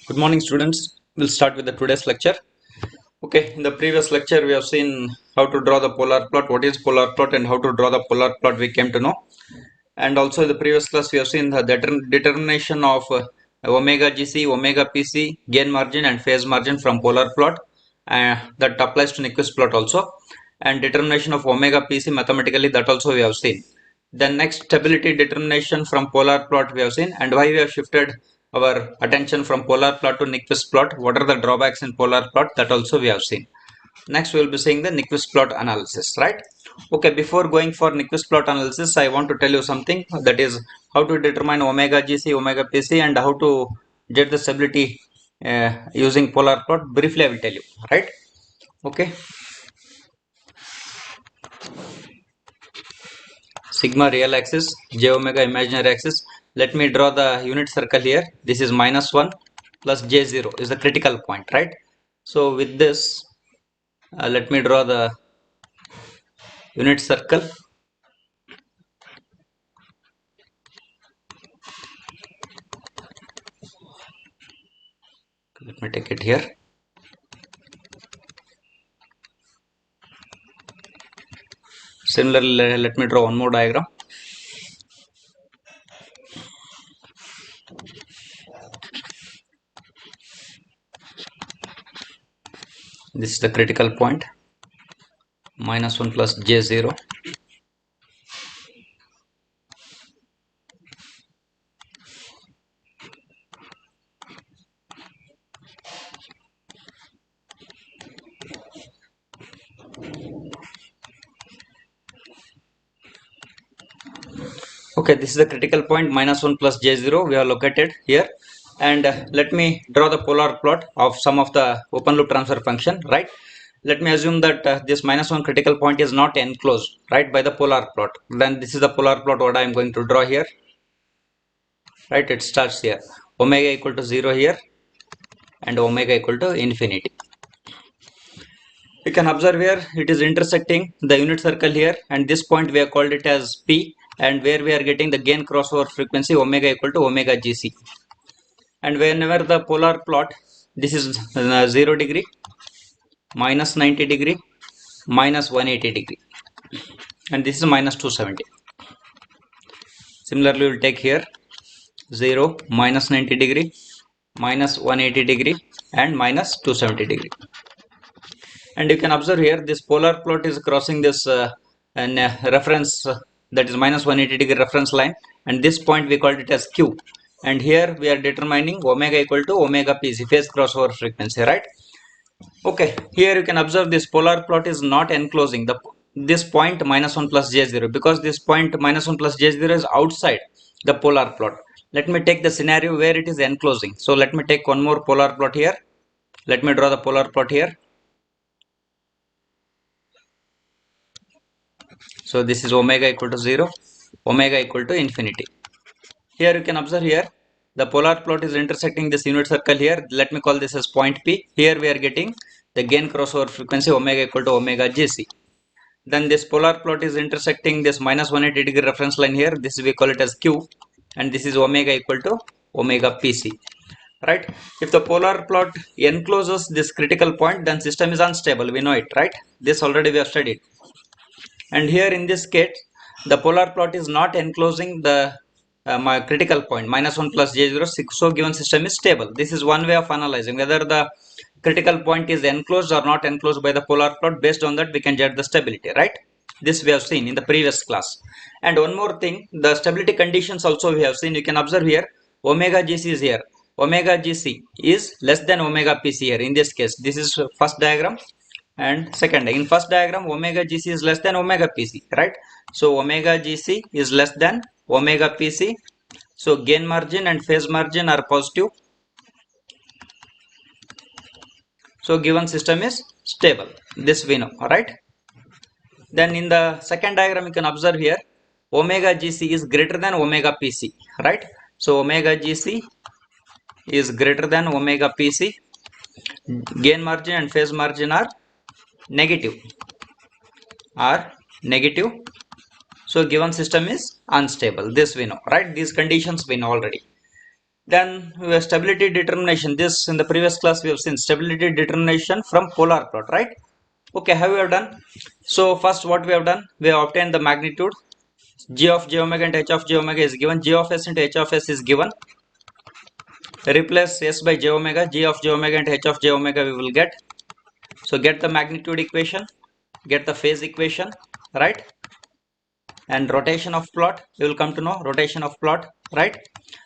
Good morning, students. We'll start with the today's lecture. Okay, in the previous lecture, we have seen how to draw the polar plot, what is polar plot, and how to draw the polar plot we came to know. And also in the previous class, we have seen the determination of omega GC, omega PC, gain margin, and phase margin from polar plot. That applies to Nyquist plot also. And determination of omega PC mathematically, that also we have seen. The next stability determination from polar plot we have seen, and why we have shifted our attention from polar plot to Nyquist plot. What are the drawbacks in polar plot, that also we have seen. Next we will be seeing the Nyquist plot analysis, right? Okay, before going for Nyquist plot analysis, I want to tell you something, that is how to determine omega GC, omega PC, and how to get the stability using polar plot. Briefly I will tell you, right? Okay, sigma real axis, j omega imaginary axis. Let me draw the unit circle here. This is -1 plus j0 is the critical point, right? So with this, let me draw the unit circle. Let me take it here. Similarly, let me draw one more diagram. This is the critical point, -1 plus j0. Okay, this is the critical point, -1 plus j0 we have located here. And let me draw the polar plot of some of the open loop transfer function, right? Let me assume that this -1 critical point is not enclosed, right, by the polar plot. Then this is the polar plot what I am going to draw here, right? It starts here, omega equal to 0 here, and omega equal to infinity. You can observe here it is intersecting the unit circle here, and this point we have called it as P, and where we are getting the gain crossover frequency omega equal to omega GC. And whenever the polar plot, this is 0 degree, -90 degree, -180 degree, and this is -270. Similarly, we will take here 0, -90 degree, -180 degree, and -270 degree. And you can observe here this polar plot is crossing this reference, that is -180 degree reference line, and this point we called it as Q. And here we are determining omega equal to omega PC, phase crossover frequency, right? Okay, here you can observe this polar plot is not enclosing this point -1 plus j0, because this point -1 plus j0 is outside the polar plot. Let me take the scenario where it is enclosing. So let me take one more polar plot here. Let me draw the polar plot here. So this is omega equal to 0, omega equal to infinity. Here you can observe here the polar plot is intersecting this unit circle here. Let me call this as point P. Here we are getting the gain crossover frequency omega equal to omega GC. Then this polar plot is intersecting this -180 degree reference line here. This we call it as Q, and this is omega equal to omega PC. Right? If the polar plot encloses this critical point, then system is unstable. We know it, right? This already we have studied. And here in this case, the polar plot is not enclosing the my critical point -1 plus j0, so given system is stable. This is one way of analyzing whether the critical point is enclosed or not enclosed by the polar plot. Based on that we can get the stability, right? This we have seen in the previous class. And one more thing, the stability conditions also we have seen. You can observe here omega GC is here, omega GC is less than omega PC here. In this case, this is first diagram, and second, in first diagram omega GC is less than omega PC, right? So omega GC is less than omega PC, so gain margin and phase margin are positive, so given system is stable. This we know, right? Then in the second diagram you can observe here omega GC is greater than omega PC, right? So omega GC is greater than omega PC, gain margin and phase margin are negative, so given system is unstable. This we know, right? These conditions we know already. Then we have stability determination. This in the previous class we have seen stability determination from polar plot, right? Okay, how we have done? So first what we have done, we have obtained the magnitude. G of j omega and h of j omega is given. G of s into h of s is given. Replace s by j omega, g of j omega and h of j omega we will get. So get the magnitude equation, get the phase equation, right? And rotation of plot, you will come to know rotation of plot, right?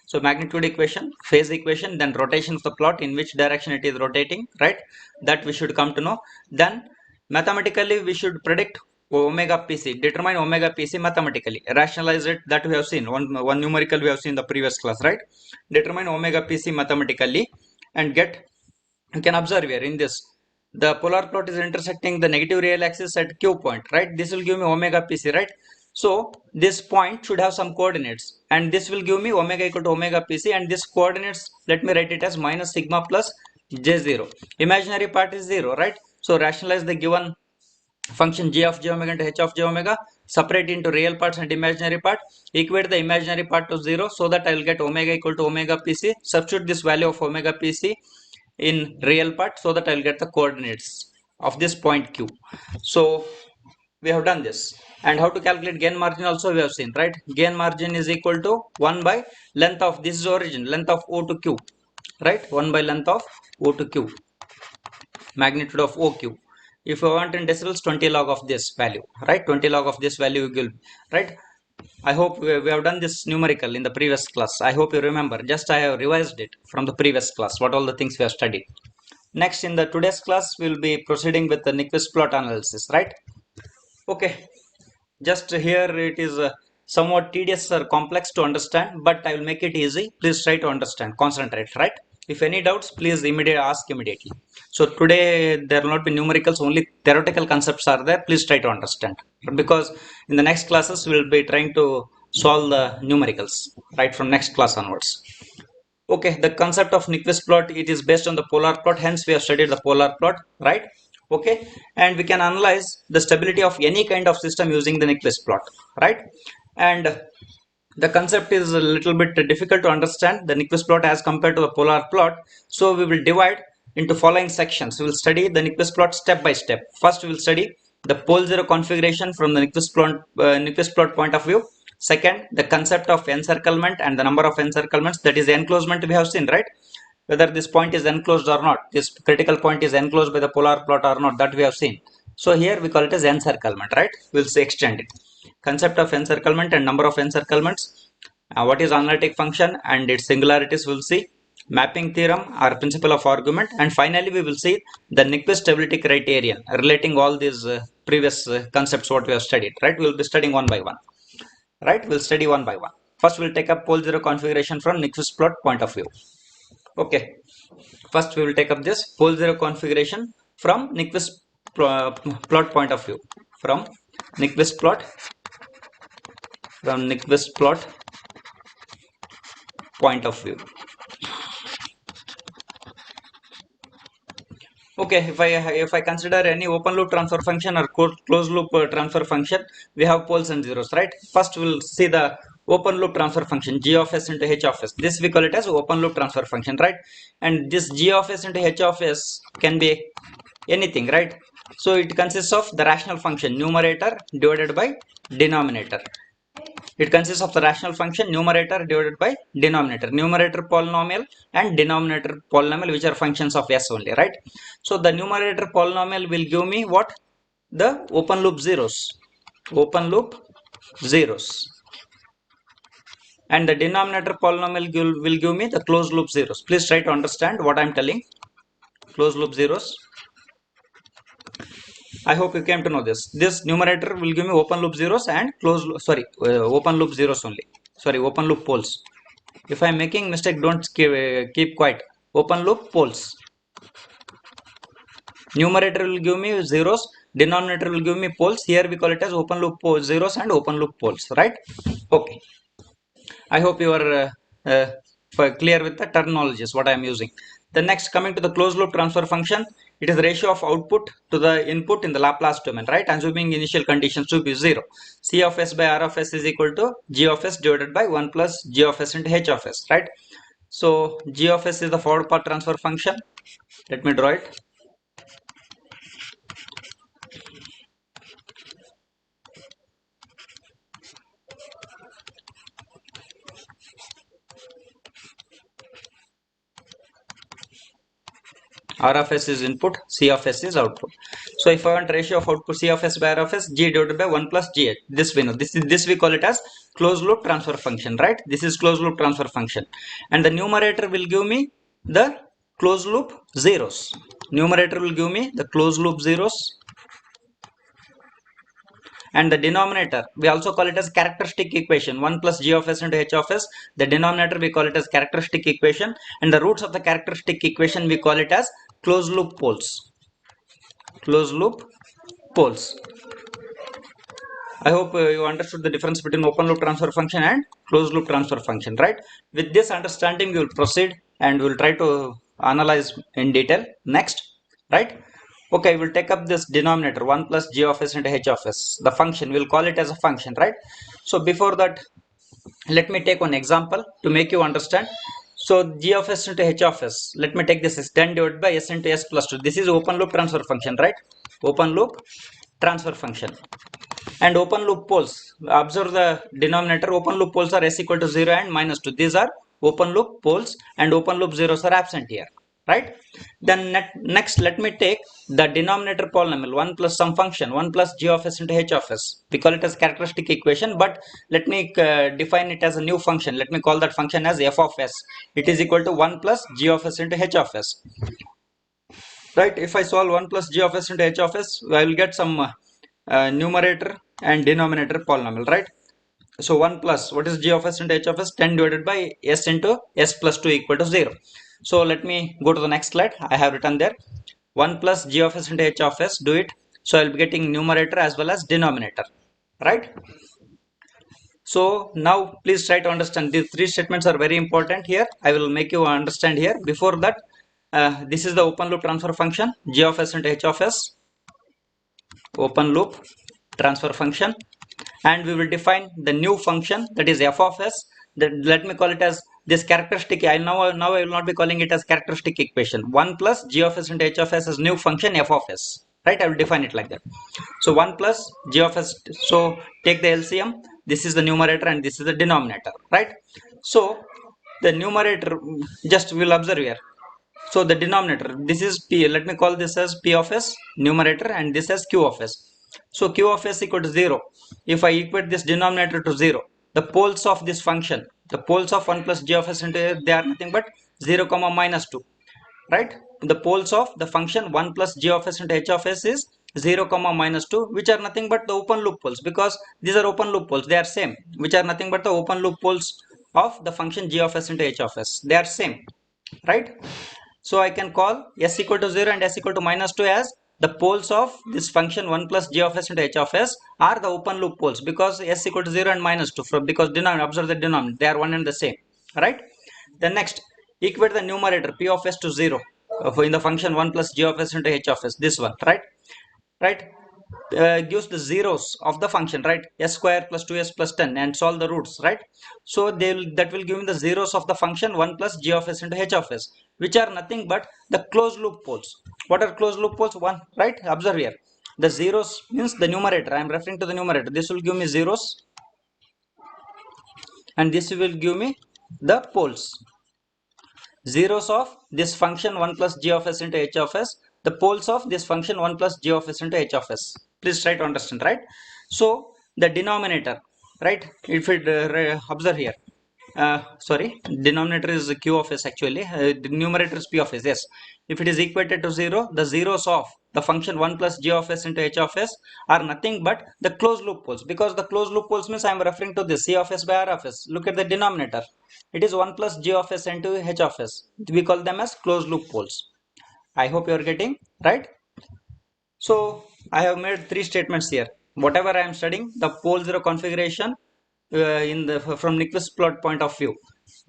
So magnitude equation, phase equation, then rotation of the plot, in which direction it is rotating, right? That we should come to know. Then mathematically we should predict omega pc, determine omega pc mathematically, rationalize it. That we have seen one numerical we have seen in the previous class, right? Determine omega pc mathematically and get, you can observe here in this, the polar plot is intersecting the negative real axis at q point, right? This will give me omega pc, right? So this point should have some coordinates, and this will give me omega equal to omega pc, and this coordinates, let me write it as minus sigma plus j0. Imaginary part is 0, right? So rationalize the given function g of j omega and h of j omega, separate into real parts and imaginary part, equate the imaginary part to 0, so that I will get omega equal to omega pc. Substitute this value of omega pc in real part, so that I will get the coordinates of this point q. So we have done this. And how to calculate gain margin also we have seen, right? Gain margin is equal to 1 by length of, this is origin, length of o to q, right? 1 by length of o to q, magnitude of oq. If you want in decibels, 20 log of this value, right? 20 log of this value you will, right? I hope we have done this numerical in the previous class. I hope you remember. Just I have revised it from the previous class, what all the things we have studied. Next, in the today's class, we will be proceeding with the Nyquist plot analysis, right? Okay, just here it is somewhat tedious or complex to understand, but I will make it easy. Please try to understand, concentrate, right? If any doubts, please ask immediately. So today there will not be numericals, only theoretical concepts are there. Please try to understand, because in the next classes we will be trying to solve the numericals right from next class onwards. Okay, the concept of Nyquist plot, it is based on the polar plot, hence we have studied the polar plot, right? Okay, and we can analyze the stability of any kind of system using the Nyquist plot, right? And the concept is a little bit difficult to understand, the Nyquist plot as compared to the polar plot. So we will divide into following sections. We will study the Nyquist plot step by step. First we will study the pole zero configuration from the Nyquist plot point of view. Second, the concept of encirclement and the number of encirclements, that is enclosement we have seen, right? Whether this point is enclosed or not, this critical point is enclosed by the polar plot or not, that we have seen. So here we call it as encirclement, right? We'll say extend it. Concept of encirclement and number of encirclements. What is analytic function and its singularities we'll see. Mapping theorem or principle of argument, and finally we will see the Nyquist stability criterion relating all these previous concepts what we have studied, right? We'll be studying one by one. Right, we'll study one by one. First we'll take up pole zero configuration from Nyquist plot point of view. Okay, first we will take up this pole zero configuration from Nyquist plot point of view. From Nyquist plot point of view. Okay, if I consider any open loop transfer function or closed loop transfer function, we have poles and zeros, right? First we'll see the open loop transfer function g of s into h of s. This we call it as open loop transfer function, right? And this g of s into h of s can be anything, right? So it consists of the rational function numerator divided by denominator. It consists of the rational function numerator divided by denominator. Numerator polynomial and denominator polynomial, which are functions of s only, right? So the numerator polynomial will give me what? The open loop zeros. Open loop zeros. And the denominator polynomial will give me the closed loop zeros. Please try to understand what I am telling. Closed loop zeros. I hope you came to know this. This numerator will give me open loop zeros and open loop zeros only. Open loop poles. If I am making mistake, don't keep quiet. Open loop poles. Numerator will give me zeros, denominator will give me poles. Here we call it as open loop zeros and open loop poles, right? Okay. I hope you are clear with the terminologies what I am using. The next, coming to the closed loop transfer function, it is the ratio of output to the input in the Laplace domain, right? Assuming initial conditions to be 0. C of s by R of s is equal to G of s divided by 1 plus G of s into H of s, right? So g of s is the forward path transfer function. Let me draw it. R of s is input, C of s is output. So if I want ratio of output C of s by R of s, g divided by 1 plus g. This we know. This we call it as closed loop transfer function, right? This is closed loop transfer function. And the numerator will give me the closed loop zeros. Numerator will give me the closed loop zeros. And the denominator, we also call it as characteristic equation, 1 plus g of s into h of s. The denominator we call it as characteristic equation, and the roots of the characteristic equation we call it as closed loop poles. Closed loop poles. I hope you understood the difference between open loop transfer function and closed loop transfer function, right? With this understanding, we will proceed and we will try to analyze in detail next, right? Okay, we'll take up this denominator 1 plus g of s into h of s. The function, we'll call it as a function, right? So before that, let me take one example to make you understand. So g of s into h of s, let me take this as 10 divided by s into s plus 2. This is open loop transfer function, right? Open loop transfer function. And open loop poles, observe the denominator. Open loop poles are s equal to 0 and minus 2. These are open loop poles, and open loop zeros are absent here, right? Then next let me take the denominator polynomial 1 plus some function 1 plus g of s into h of s. We call it as characteristic equation, but let me define it as a new function. Let me call that function as f of s. It is equal to 1 plus g of s into h of s, right? If I solve 1 plus g of s into h of s, I will get some numerator and denominator polynomial, right? So 1 plus, what is g of s into h of s? 10 divided by s into s plus 2 equal to 0. So let me go to the next slide. I have written there 1 plus g of s into h of s, do it. So I'll be getting numerator as well as denominator, right? So now please try to understand. These three statements are very important here. I will make you understand here. Before that, this is the open loop transfer function, g of s into h of s, open loop transfer function. And we will define the new function, that is f of s. That, let me call it as this characteristic. Now I will not be calling it as characteristic equation. 1 plus g of s into h of s is new function f of s, right? I will define it like that. So 1 plus g of s. So take the LCM. This is the numerator and this is the denominator, right? So the numerator, just will observe here. So the denominator, this is p. Let me call this as p of s numerator, and this as q of s. So q of s equal to 0. If I equate this denominator to 0, the poles of this function, the poles of 1 plus g of s into they are nothing but 0 comma minus 2, right? The poles of the function 1 plus g of s into h of s is 0 comma minus 2, which are nothing but the open loop poles, because these are open loop poles. They are same, which are nothing but the open loop poles of the function g of s into h of s. They are same, right? So I can call s equal to 0 and s equal to minus 2 as the poles of this function 1 plus g of s into h of s are the open loop poles, because s equal to 0 and minus 2, because denominator, observe the denominator, they are one and the same, right? Then next, equate the numerator p of s to 0 in the function 1 plus g of s into h of s, this one, right? Gives the zeros of the function, right? S square plus 2s plus 10, and solve the roots, right? So that will give me the zeros of the function 1 plus g of s into h of s, which are nothing but the closed loop poles. What are closed loop poles? One, right? Observe here, the zeros means the numerator. I am referring to the numerator. This will give me zeros, and this will give me the poles. Zeros of this function 1 plus g of s into h of s, the poles of this function 1 plus g of s into h of s. Please try to understand, right? So the denominator, right? If it observe here, sorry, denominator is q of s actually, the numerator is p of s, yes. If it is equated to 0, the zeros of the function 1 plus g of s into h of s are nothing but the closed loop poles, because the closed loop poles means I am referring to this c of s by r of s. Look at the denominator, it is 1 plus g of s into h of s. We call them as closed loop poles. I hope you are getting, right? So I have made three statements here. Whatever I am studying, the pole zero configuration in the from Nyquist plot point of view.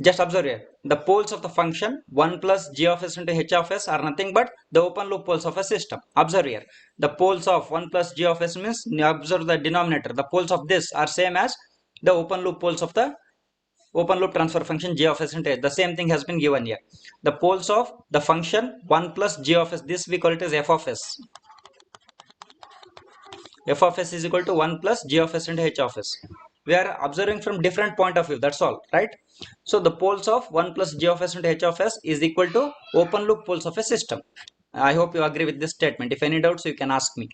Just observe here, the poles of the function 1 plus g of s into h of s are nothing but the open loop poles of a system. Observe here, the poles of 1 plus g of s means, observe the denominator, the poles of this are same as the open loop poles of the open loop transfer function g of s into h. The same thing has been given here. The poles of the function 1 plus g of s, this we call it as f of s. F of s is equal to 1 plus g of s into h of s. We are observing from different point of view, that's all, right? So the poles of 1 plus g of s into h of s is equal to open loop poles of a system. I hope you agree with this statement. If any doubts, you can ask me.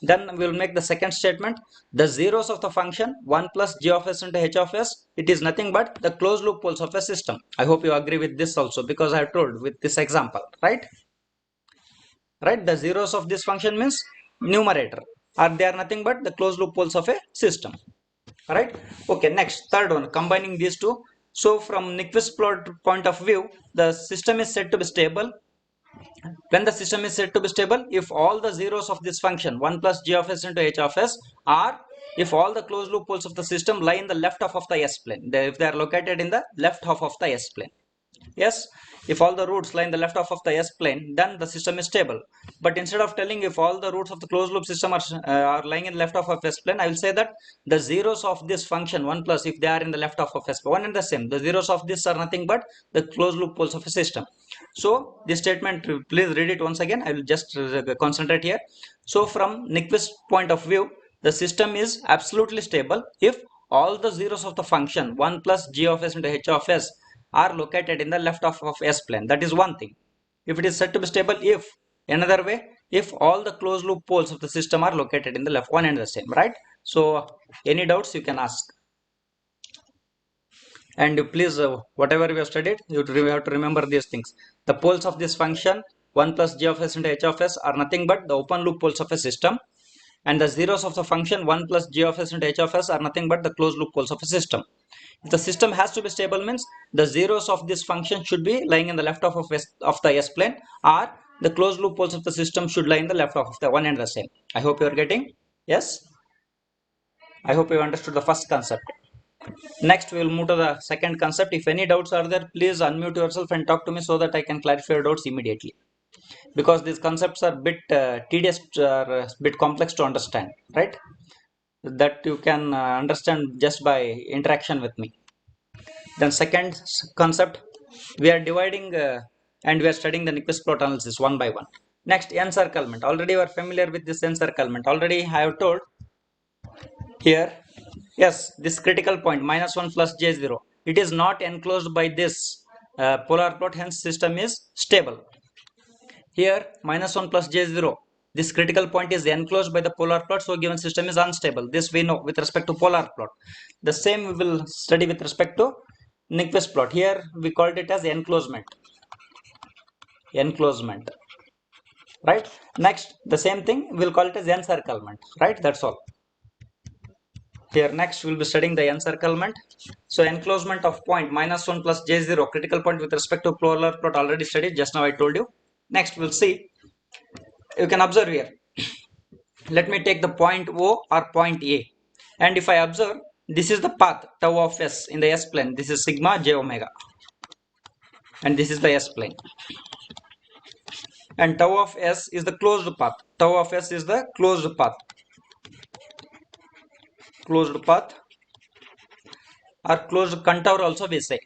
Then we will make the second statement. The zeros of the function 1 plus g of s into h of s, it is nothing but the closed loop poles of a system. I hope you agree with this also, because I have told with this example, right? Right, the zeros of this function means numerator, or they are nothing but the closed loop poles of a system. Right? Okay, next, third one, combining these two. So from Nyquist plot point of view, the system is said to be stable when the system is said to be stable if all the zeros of this function 1 plus g of s into h of s are, if all the closed loop poles of the system lie in the left half of the s plane, if they are located in the left half of the s plane. Yes, if all the roots lie in the left half of the s plane, then the system is stable. But instead of telling if all the roots of the closed loop system are lying in the left half of s plane, I will say that the zeros of this function 1 plus, if they are in the left half of s plane, one and the same, the zeros of this are nothing but the closed loop poles of a system. So this statement, please read it once again. I will just concentrate here. So from Nyquist point of view, the system is absolutely stable if all the zeros of the function 1 plus g of s into h of s are located in the left half of s plane. That is one thing. If it is said to be stable if, another way, if all the closed loop poles of the system are located in the left, one and the same, right? So any doubts you can ask. And please, whatever we have studied, you have to remember these things. The poles of this function 1 plus g of s into h of s are nothing but the open loop poles of a system, and the zeros of the function 1 plus g of s into h of s are nothing but the closed loop poles of a system. If the system has to be stable means the zeros of this function should be lying in the left half of the s plane, or the closed loop poles of the system should lie in the left half of the one and the same. I hope you are getting. Yes, I hope you understood the first concept. Next, we will move to the second concept. If any doubts are there, please unmute yourself and talk to me so that I can clarify your doubts immediately. Because these concepts are bit tedious, or bit complex to understand, right? That you can understand just by interaction with me. Then second concept, we are dividing and we are studying the Nyquist plot analysis one by one. Next, encirclement. Already you are familiar with this encirclement. Already I have told here. Yes, this critical point minus 1 plus j0. It is not enclosed by this polar plot, hence system is stable. Here minus 1 plus j0. This critical point is enclosed by the polar plot, so given system is unstable. This we know with respect to polar plot. The same we will study with respect to Nyquist plot. Here we called it as enclosement. Enclosement. Right? Next, the same thing we'll call it as encirclement. Right? That's all. Here next we'll be studying the encirclement. So enclosement of point minus 1 plus j0, critical point with respect to polar plot, already studied, just now I told you. Next we'll see. You can observe here. Let me take the point O or point A, and if I observe, this is the path tau of s in the s plane. This is sigma j omega, and this is the s plane. And tau of s is the closed path. Tau of s is the closed path. Closed path or closed contour also we say.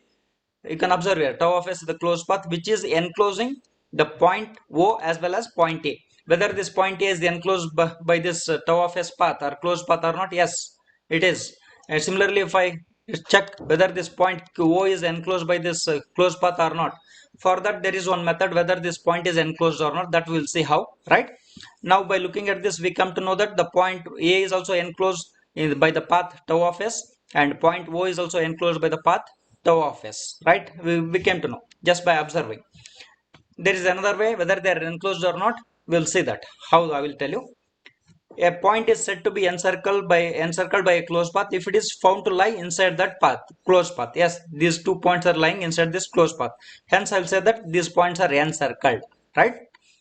You can observe here, tau of s is the closed path which is enclosing the point O as well as point A. Whether this point A is enclosed by this tau of s path or closed path or not, yes, it is. And similarly, if I check whether this point O is enclosed by this closed path or not, for that there is one method, whether this point is enclosed or not, that we will see how, right? Now by looking at this, we come to know that the point A is also enclosed by the path tau of s, and point O is also enclosed by the path tau of s, right? We came to know just by observing. There is another way, whether they are enclosed or not, we'll see that. How, I will tell you. A point is said to be encircled by a closed path if it is found to lie inside that path, closed path. Yes, these 2 points are lying inside this closed path. Hence, I will say that these points are encircled, right?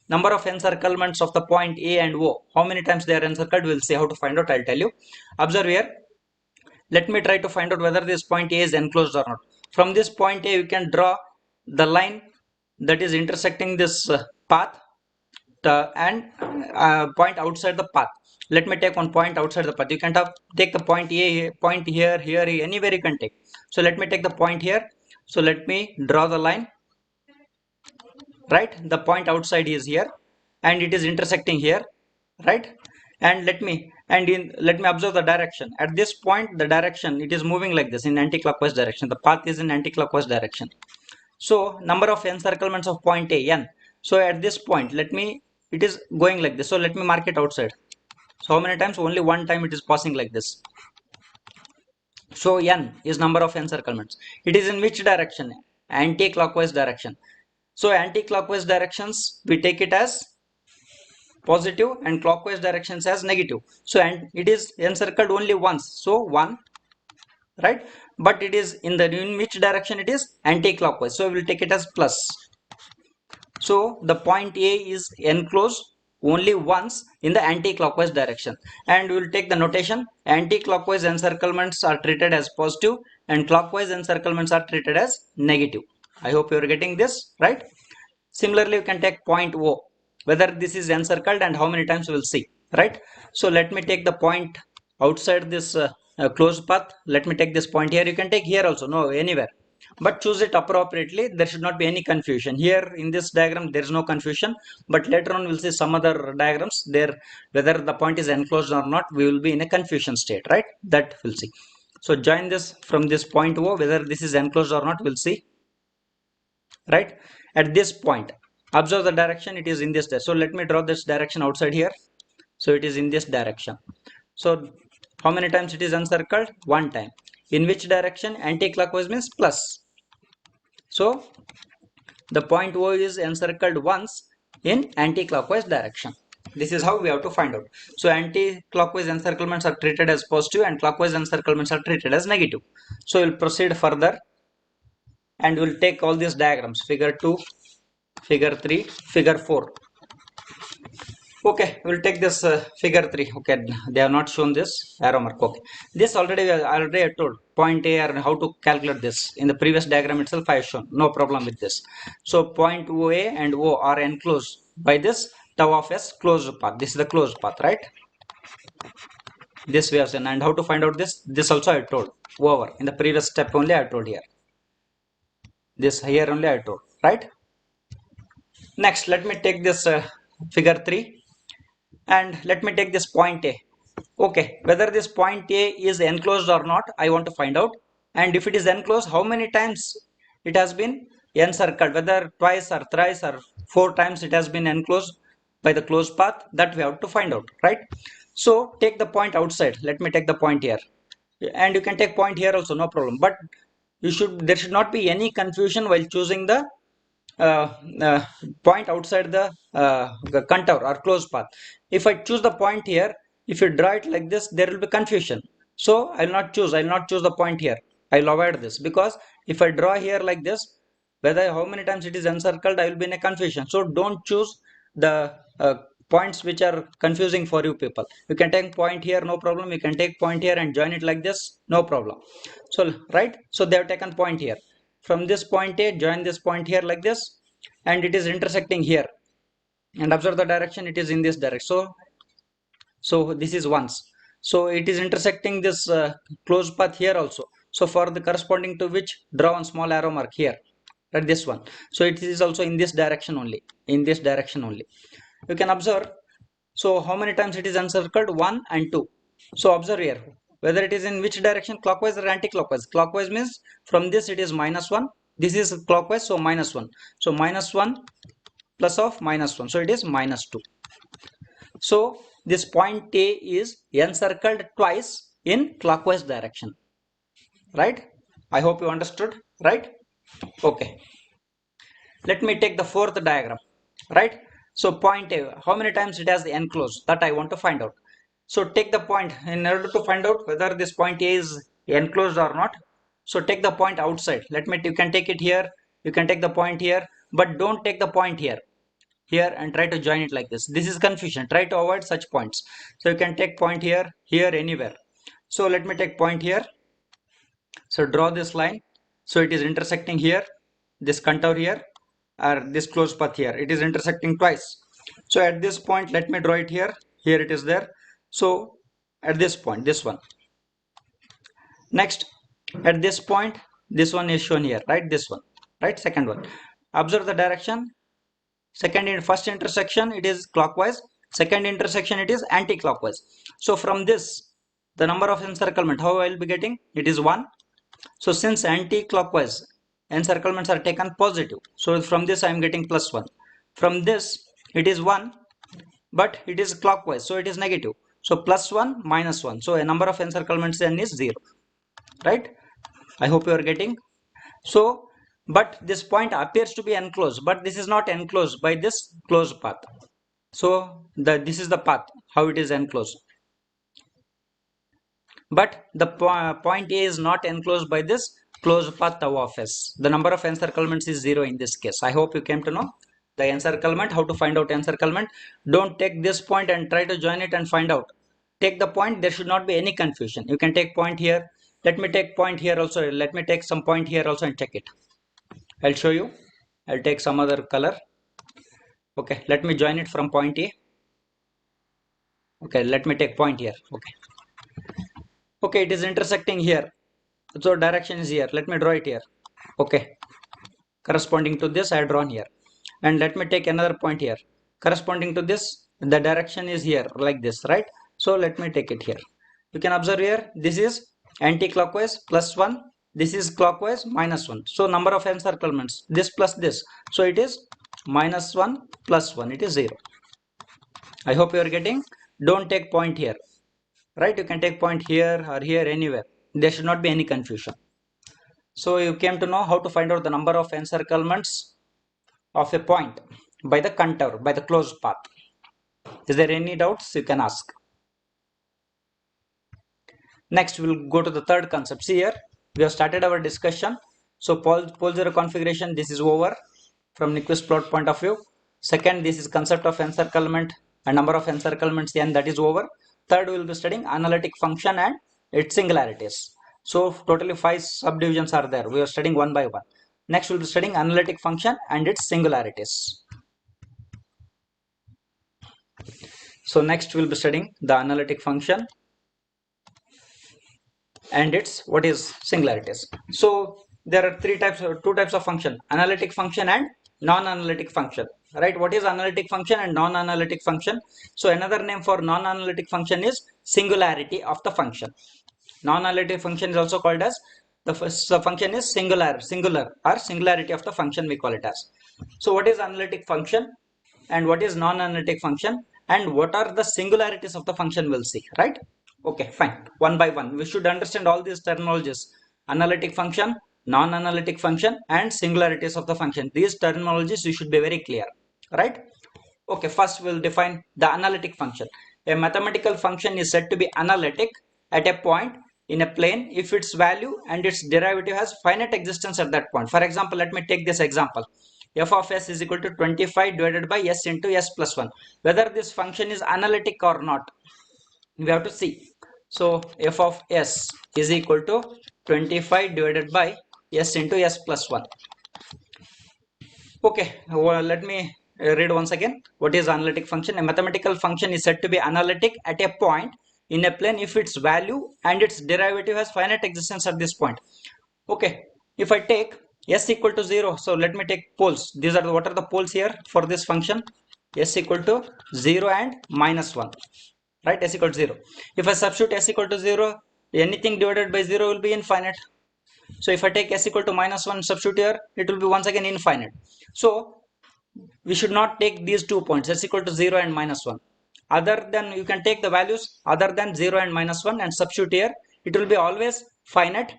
Number of encirclements of the point A and O. How many times they are encircled, we'll see how to find out. I'll tell you. Observe here. Let me try to find out whether this point A is enclosed or not. From this point A, you can draw the line that is intersecting this path. and point outside the path. Let me take one point outside the path. You can take the point A, point here, here, anywhere you can take. So let me take the point here. So let me draw the line. Right, the point outside is here, and it is intersecting here. Right, and let me observe the direction. At this point, the direction, it is moving like this in anti-clockwise direction. The path is in anti-clockwise direction. So number of encirclements of point A, n. So at this point, it is going like this. So let me mark it outside. So how many times? Only one time it is passing like this. So n is number of encirclements. It is in which direction? Anti-clockwise direction. So anti-clockwise directions, we take it as positive, and clockwise directions as negative. So and it is encircled only once. So 1, right? But it is in which direction? It is anti-clockwise. So we will take it as plus. So the point A is enclosed only once in the anti-clockwise direction, and we will take the notation: anti-clockwise encirclements are treated as positive and clockwise encirclements are treated as negative. I hope you are getting this right. Similarly, you can take point O, whether this is encircled and how many times we will see, right? So let me take the point outside this closed path. Let me take this point here. You can take here also, no, anywhere, but choose it appropriately. There should not be any confusion. Here in this diagram, there is no confusion, but later on we'll see some other diagrams there, whether the point is enclosed or not, we will be in a confusion state, right? That we'll see. So join this from this point O, whether this is enclosed or not, we'll see. Right, at this point, observe the direction. It is in this direction. So let me draw this direction outside here. So it is in this direction. So how many times it is encircled? One time. In which direction? Anti-clockwise means plus. So the point O is encircled once in anti-clockwise direction. This is how we have to find out. So anti-clockwise encirclements are treated as positive and clockwise encirclements are treated as negative. So we'll proceed further and we'll take all these diagrams: figure 2, figure 3, figure 4. Okay, we'll take this figure 3. Okay, they have not shown this arrow mark. Okay, this already I told point A or how to calculate this in the previous diagram itself. I have shown, no problem with this. So point OA and O are enclosed by this tau of S closed path. This is the closed path, right? This we have seen. And how to find out this? This also I told over in the previous step only. I told here. This here only I told, right? Next, let me take this figure 3 and let me take this point A. Okay, whether this point A is enclosed or not, I want to find out. And if it is enclosed, how many times it has been encircled, whether twice or thrice or 4 times it has been enclosed by the closed path, that we have to find out, right? So take the point outside. Let me take the point here, and you can take point here also, no problem. But there should not be any confusion while choosing the uh, uh, point outside the contour or closed path. If I choose the point here, if you draw it like this, there will be confusion. So I'll not choose the point here. I'll avoid this, because if I draw here like this, whether how many times it is encircled, I will be in a confusion. So don't choose the points which are confusing for you people. You can take point here, no problem. You can take point here and join it like this, no problem. So right, so they have taken point here. From this point A, join this point here like this, and it is intersecting here. And observe the direction, it is in this direction. So this is once. So it is intersecting this closed path here also. So for the corresponding to which, draw one small arrow mark here, at this one. So it is also in this direction only. In this direction only. You can observe. So how many times it is encircled? 1 and 2. So observe here, whether it is in which direction, clockwise or anti-clockwise. Clockwise means from this it is -1. This is clockwise, so -1. So -1 plus of -1. So it is -2. So this point A is encircled twice in clockwise direction. Right? I hope you understood. Right? Okay. Let me take the fourth diagram. Right? So point A, how many times it has enclosed, that I want to find out. So take the point in order to find out whether this point A is enclosed or not. So take the point outside. You can take it here, you can take the point here, but don't take the point here and try to join it like this. This is confusion. Try to avoid such points. So you can take point here, anywhere. So let me take point here. So draw this line. So it is intersecting here, this contour here, or this closed path here. It is intersecting twice. So at this point, let me draw it here. Here it is there. So at this point, this one. Next, at this point, this one is shown here, right? This one, right? Second one. Observe the direction. Second in first intersection, it is clockwise. Second intersection, it is anti-clockwise. So from this, the number of encirclement, how I will be getting? It is 1. So since anti-clockwise encirclements are taken positive, so from this I am getting plus 1. From this, it is 1, but it is clockwise, so it is negative. So plus 1 minus 1. So a number of encirclements then is 0, right? I hope you are getting. So, but this point appears to be enclosed, but this is not enclosed by this closed path. So this is the path, how it is enclosed. But the point A is not enclosed by this closed path tau of S. The number of encirclements is 0 in this case. I hope you came to know the encirclement, how to find out encirclement. Don't take this point and try to join it and find out. Take the point, there should not be any confusion. You can take point here. Let me take point here also. Let me take some point here also and check it. I'll show you. I'll take some other color. Okay, let me join it from point A. Okay, let me take point here. Okay. Okay, it is intersecting here. So direction is here. Let me draw it here. Okay. Corresponding to this, I have drawn here. And let me take another point here. Corresponding to this, the direction is here, like this, right? So let me take it here. You can observe here, this is anti-clockwise plus 1. This is clockwise minus 1. So number of encirclements, this plus this. So it is minus 1 plus 1. It is 0. I hope you are getting. Don't take point here. Right? You can take point here or here, anywhere. There should not be any confusion. So you came to know how to find out the number of encirclements of a point by the contour, by the closed path. Is there any doubts? You can ask. Next, we'll go to the third concept. See here, we have started our discussion. So pole zero configuration, this is over from Nyquist plot point of view. Second, this is concept of encirclement and number of encirclements n, that is over. Third, we will be studying analytic function and its singularities. So totally 5 subdivisions are there. We are studying one by one. Next, we'll be studying analytic function and its singularities. So next, we'll be studying the analytic function and its what is singularities. So there are two types of function: analytic function and non-analytic function. Right? What is analytic function and non-analytic function? So another name for non-analytic function is singularity of the function. Non-analytic function is also called as the function is singular or singularity of the function, we call it as. So what is analytic function and what is non-analytic function and what are the singularities of the function, we'll see, right? Okay, fine. One by one, we should understand all these terminologies: analytic function, non-analytic function, and singularities of the function. These terminologies you should be very clear, right? Okay, first we'll define the analytic function. A mathematical function is said to be analytic at a point in a plane if its value and its derivative has finite existence at that point. For example, let me take this example. F of s is equal to 25 divided by s into s plus 1. Whether this function is analytic or not, we have to see. So f of s is equal to 25 divided by s into s plus 1. Okay, well, let me read once again. What is analytic function? A mathematical function is said to be analytic at a point in a plane if its value and its derivative has finite existence at this point. Okay, if I take s equal to 0, so let me take poles. These are what are the poles here for this function? S equal to 0 and minus 1. Right, s equal to 0. If I substitute s equal to 0, anything divided by 0 will be infinite. So if I take s equal to minus 1, substitute here, it will be once again infinite. So we should not take these 2 points, s equal to 0 and minus 1. Other than, you can take the values other than 0 and minus 1 and substitute here. It will be always finite,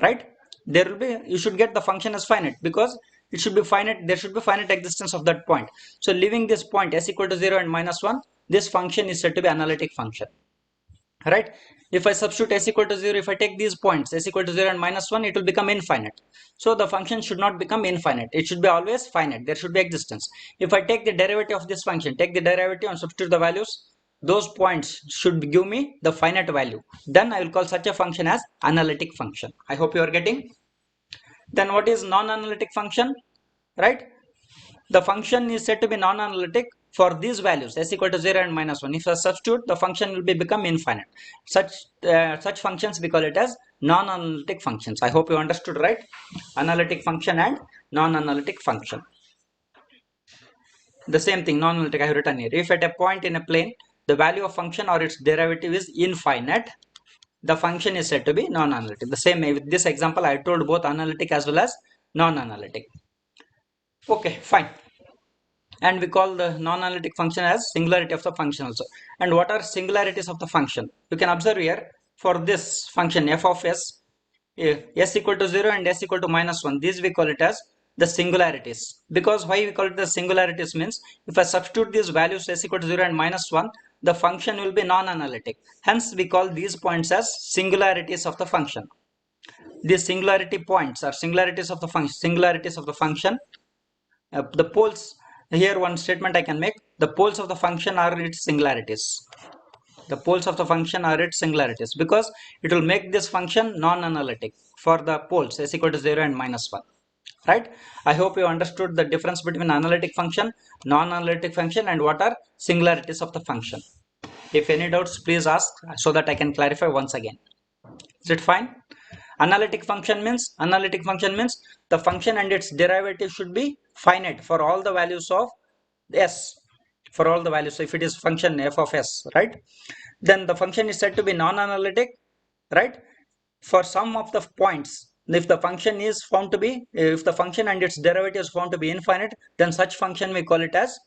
right? There will be, you should get the function as finite because it should be finite. There should be finite existence of that point. So leaving this point s equal to 0 and minus 1, this function is said to be analytic function, right? If I substitute s equal to 0, if I take these points s equal to 0 and minus 1, it will become infinite. So the function should not become infinite. It should be always finite. There should be existence. If I take the derivative of this function, take the derivative and substitute the values, those points should give me the finite value. Then I will call such a function as analytic function. I hope you are getting. Then what is non-analytic function, right? The function is said to be non-analytic for these values s equal to 0 and minus 1, if I substitute, the function will become infinite. Such functions we call it as non-analytic functions. I hope you understood, right? Analytic function and non-analytic function. The same thing, non-analytic, I have written here. If at a point in a plane the value of function or its derivative is infinite, the function is said to be non-analytic. The same with this example, I told both analytic as well as non-analytic. Okay, fine. And we call the non-analytic function as singularity of the function also. And what are singularities of the function? You can observe here, for this function f of s, s equal to 0 and s equal to minus 1, these we call it as the singularities. Because why we call it the singularities means, if I substitute these values s equal to 0 and minus 1, the function will be non-analytic. Hence we call these points as singularities of the function. These singularity points are singularities of the function. The poles, here one statement I can make, the poles of the function are its singularities. The poles of the function are its singularities, because it will make this function non-analytic for the poles s equal to 0 and minus 1. Right? I hope you understood the difference between analytic function, non-analytic function, and what are singularities of the function. If any doubts, please ask so that I can clarify once again. Is it fine? Analytic function means the function and its derivative should be finite for all the values of s. For all the values, so if it is function f of s, right, then the function is said to be non-analytic, right, for some of the points. If the function is found to be, if the function and its derivative is found to be infinite, then such function we call it as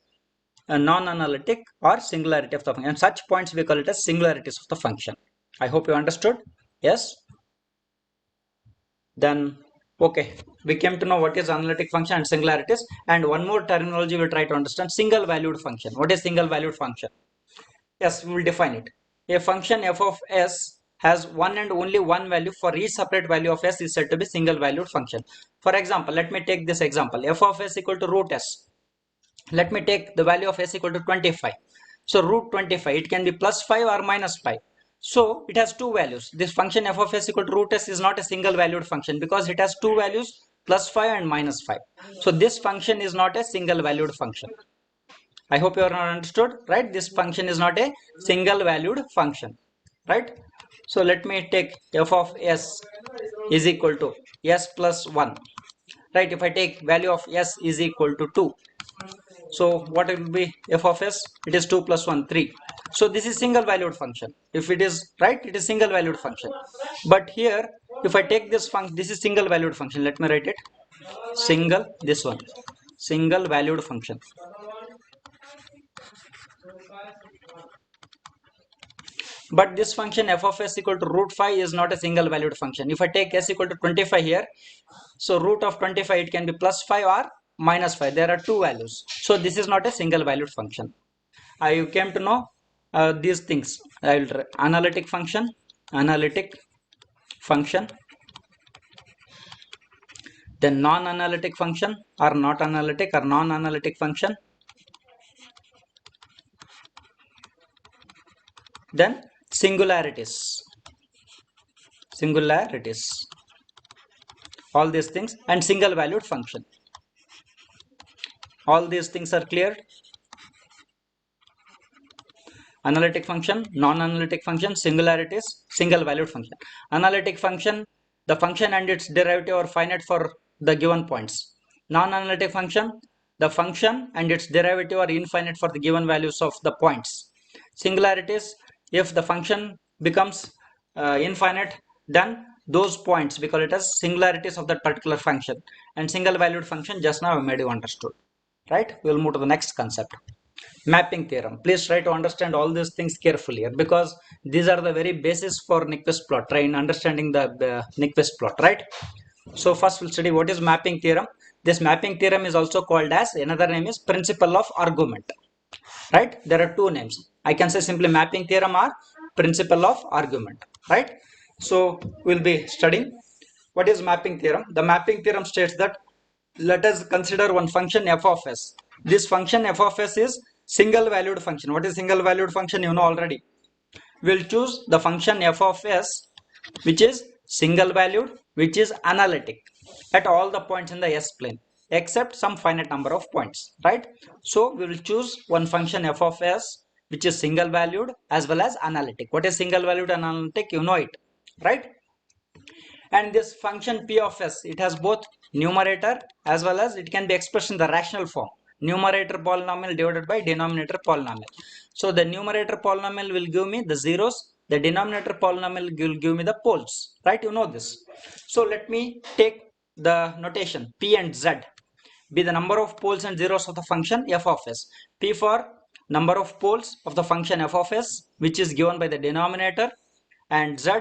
a non-analytic or singularity of the function, and such points we call it as singularities of the function. I hope you understood. Yes. Then okay, we came to know what is analytic function and singularities, and one more terminology we'll try to understand: single valued function. What is single valued function? Yes, we will define it. A function f of s has one and only one value. For each separate value of s is said to be single valued function. For example, let me take this example: f of s equal to root s. Let me take the value of s equal to 25. So root 25, it can be plus 5 or minus 5. So it has two values. This function f of s equal to root s is not a single valued function, because it has two values, plus 5 and minus 5. So this function is not a single valued function. I hope you are not understood, right? This function is not a single valued function, right? So let me take f of s is equal to s plus 1, right? If I take value of s is equal to 2, so what it will be f of s? It is 2 plus 1, 3. So this is single valued function. If it is, right, it is single valued function. But here, if I take this function, this is single valued function. Let me write it. This one, single valued function. But this function f of s equal to root 5 is not a single valued function. If I take s equal to 25 here, so root of 25, it can be plus 5 or minus 5. There are two values. So this is not a single valued function. I came to know these things. I will analytic function, then non-analytic function or not analytic or non-analytic function, then singularities, all these things, and single valued function. All these things are clear. Analytic function, non-analytic function, singularities, single valued function. Analytic function, the function and its derivative are finite for the given points. Non-analytic function, the function and its derivative are infinite for the given values of the points. Singularities, if the function becomes infinite, then those points we call it as singularities of that particular function. And single valued function, just now I made you understood, right? We will move to the next concept. Mapping theorem. Please try to understand all these things carefully here, because these are the very basis for Nyquist plot. Try in understanding the Nyquist plot, right? So first we'll study what is mapping theorem. This mapping theorem is also called as, another name is principle of argument, right? There are two names. I can say simply mapping theorem or principle of argument, right? So we'll be studying what is mapping theorem. The mapping theorem states that, let us consider one function f of s. This function f of s is single valued function. What is single valued function? You know already. We'll choose the function f of s which is single valued, which is analytic at all the points in the s plane. except some finite number of points, right? So we will choose one function f of s which is single valued as well as analytic. What is single valued and analytic? You know it, right? And this function p of s, it has both numerator as well as it can be expressed in the rational form, numerator polynomial divided by denominator polynomial. So the numerator polynomial will give me the zeros, the denominator polynomial will give me the poles, right? You know this. So let me take the notation p and z be the number of poles and zeros of the function f of s. P for number of poles of the function f of s, which is given by the denominator, and z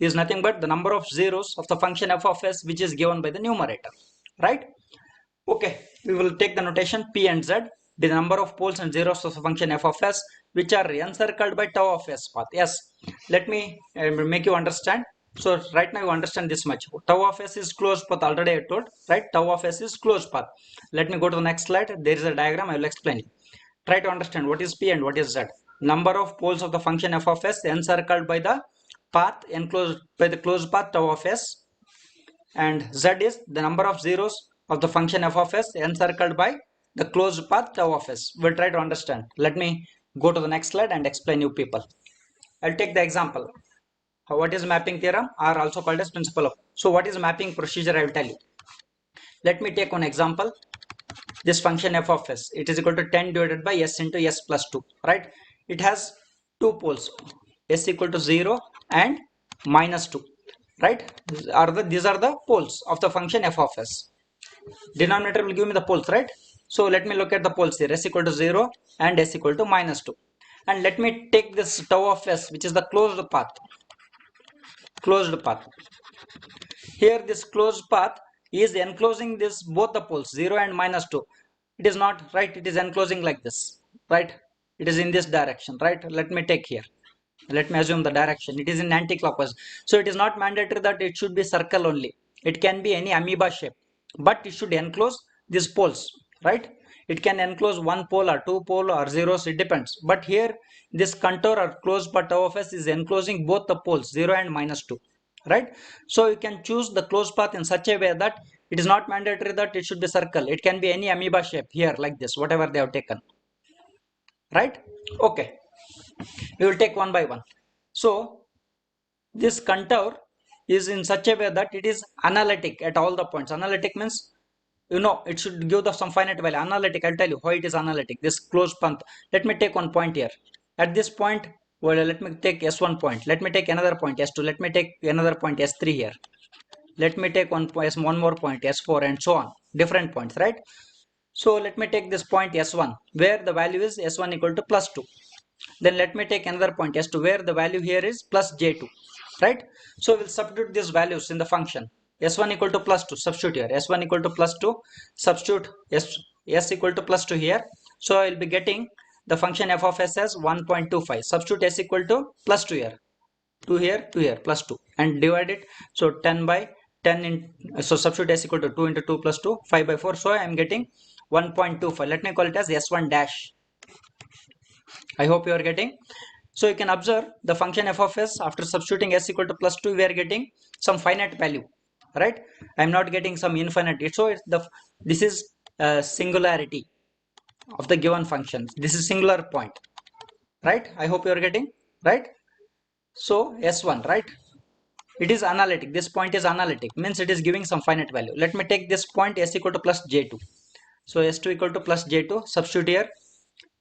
is nothing but the number of zeros of the function f of s, which is given by the numerator, right? Okay, we will take the notation p and z be the number of poles and zeros of the function f of s, which are encircled by tau of s path. Yes, let me make you understand. So right now you understand this much. Tau of s is closed path, already I told, right? Tau of s is closed path. Let me go to the next slide. There is a diagram, I will explain it. Try to understand what is p and what is z. Number of poles of the function f of s encircled by the path enclosed by the closed path tau of s, and z is the number of zeros of the function f of s encircled by the closed path tau of s. We'll try to understand. Let me go to the next slide and explain you people. I'll take the example. What is mapping theorem, or also called as principle of. So what is mapping procedure, I will tell you. Let me take one example. This function f of s, it is equal to 10 divided by s into s plus 2, right? It has two poles, s equal to 0 and minus 2, right? These are the poles of the function f of s. Denominator will give me the poles, right? So let me look at the poles here, s equal to 0 and s equal to minus 2. And let me take this tau of s, which is the closed path. Here this closed path is enclosing this both the poles 0 and minus 2. It is not, right? It is enclosing like this, right? It is in this direction, right? Let me take here. Let me assume the direction. It is in anti-clockwise. So it is not mandatory that it should be circle only. It can be any amoeba shape, but it should enclose these poles, right? It can enclose one pole or two pole or zeros, it depends. But here this contour or closed part of s is enclosing both the poles 0 and minus 2, right? So you can choose the closed path in such a way that it is not mandatory that it should be circle. It can be any amoeba shape here, like this, whatever they have taken, right? Okay, we will take one by one. So this contour is in such a way that it is analytic at all the points. Analytic means, you know, it should give the some finite value. Analytic, I'll tell you why it is analytic. This closed path. Let me take one point here. At this point, well, let me take s1 point. Let me take another point s2. Let me take another point s3 here. Let me take one more point s4 and so on. Different points, right? So let me take this point s1 where the value is s1 equal to plus 2. Then let me take another point s2 where the value here is plus j2, right? So we'll substitute these values in the function. S1 equal to plus 2, substitute here. S1 equal to plus 2, substitute s equal to plus 2 here. So I'll be getting the function f of s as 1.25. Substitute s equal to plus 2 here. 2 here, 2 here, plus 2, and divide it. So 10 by 10 in, so substitute s equal to 2 into 2 plus 2, 5 by 4. So I am getting 1.25. Let me call it as s1 dash. I hope you are getting. So you can observe the function f of s, after substituting s equal to plus 2, we are getting some finite value, right? I am not getting some infinite. So this is singularity of the given function. This is singular point, right? I hope you are getting, right? So s1, right? It is analytic. This point is analytic, means it is giving some finite value. Let me take this point s equal to plus j2. So s2 equal to plus j2, substitute here.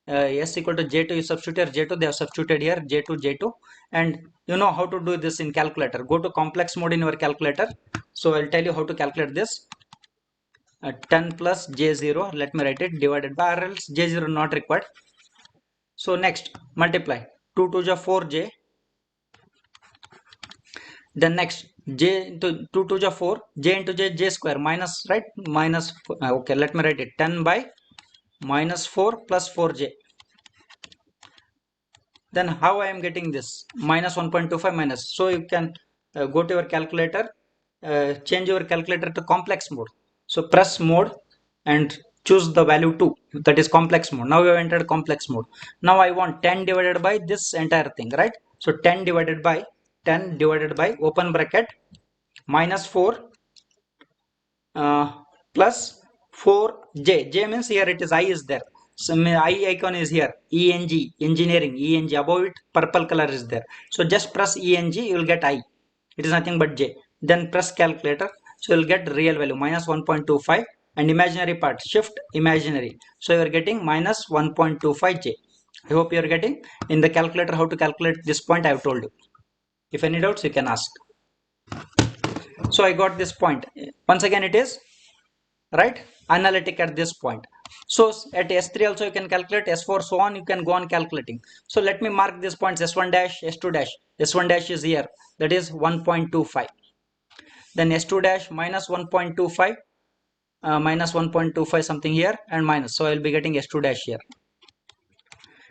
S equal to j2, you substitute here j2, they have substituted here j2, and you know how to do this in calculator. Go to complex mode in your calculator. So I'll tell you how to calculate this. 10 plus j0, let me write it, divided by, or else j0 not required. So next multiply 2 to the 4j, then next j into 2 to the 4, j into j square minus, right, minus, okay, let me write it, 10 by minus 4 plus 4j. Then how I am getting this minus 1.25 minus. So you can go to your calculator, change your calculator to complex mode. So press mode and choose the value 2, that is complex mode. Now you have entered complex mode. Now I want 10 divided by this entire thing, right? So 10 divided by open bracket minus 4 plus 4j. J means here it is I is there. So I icon is here. ENG, engineering, ENG. Above it, purple color is there. So just press ENG, you will get I. It is nothing but J. Then press calculator. So you will get real value minus 1.25 and imaginary part shift imaginary. So you are getting minus 1.25j. I hope you are getting. In the calculator how to calculate this point I have told you. If any doubts you can ask. So I got this point. Once again it is right analytic at this point. So at S3 also you can calculate, S4 so on you can go on calculating. So let me mark these points S1 dash, S2 dash. S1 dash is here, that is 1.25. Then S2 dash minus 1.25 minus 1.25 something here and minus. So I will be getting S2 dash here.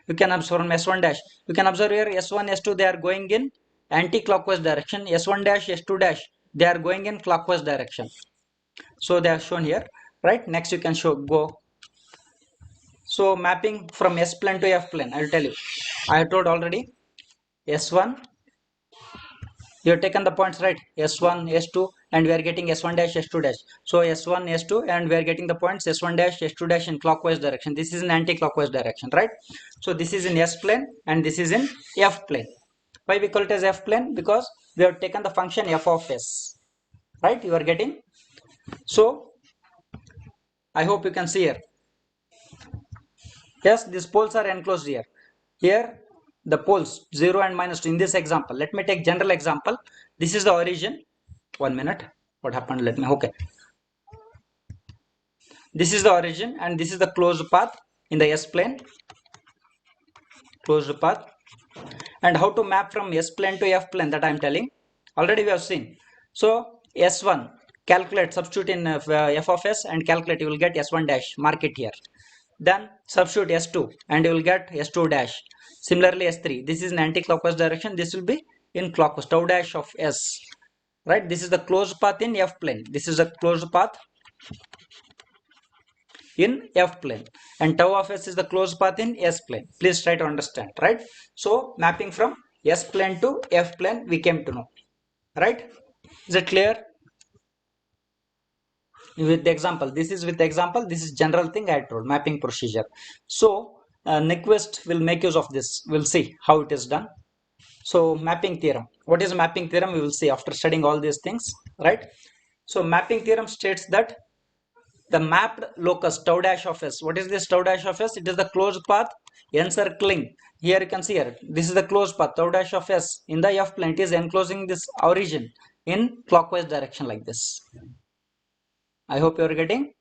You can observe from S1 dash. You can observe here S1, S2 they are going in anti-clockwise direction. S1 dash, S2 dash they are going in clockwise direction. So they are shown here, right? Next you can go. So mapping from S plane to F plane, I will tell you. I have told already S1, you have taken the points right, S1, S2 and we are getting S1 dash, S2 dash. So S1, S2 and we are getting the points S1 dash, S2 dash in clockwise direction. This is in anti-clockwise direction, right? So this is in S plane and this is in F plane. Why we call it as F plane? Because we have taken the function f of s, right? You are getting. So I hope you can see here. Yes, these poles are enclosed here. Here the poles 0 and minus 2 in this example. Let me take general example. This is the origin. 1 minute. What happened? Let me. Okay. This is the origin and this is the closed path in the S plane. Closed path. And how to map from S plane to F plane, that I am telling. Already we have seen. So S1 calculate, substitute in f of s and calculate. You will get S1 dash. Mark it here. Then substitute S2 and you will get S2 dash. Similarly S3, this is in anti-clockwise direction, this will be in clockwise, tau dash of S, right? This is the closed path in F plane, this is the closed path in F plane and tau of S is the closed path in S plane. Please try to understand, right? So mapping from S plane to F plane we came to know, right? Is it clear? With the example, this is with the example, this is general thing I told, mapping procedure. So Nyquist will make use of this. We'll see how it is done. So mapping theorem. What is mapping theorem? We will see after studying all these things, right? So mapping theorem states that the mapped locus tau dash of s. What is this tau dash of s? It is the closed path encircling. Here you can see here. This is the closed path tau dash of s in the F plane. It is enclosing this origin in clockwise direction like this. I hope you are getting.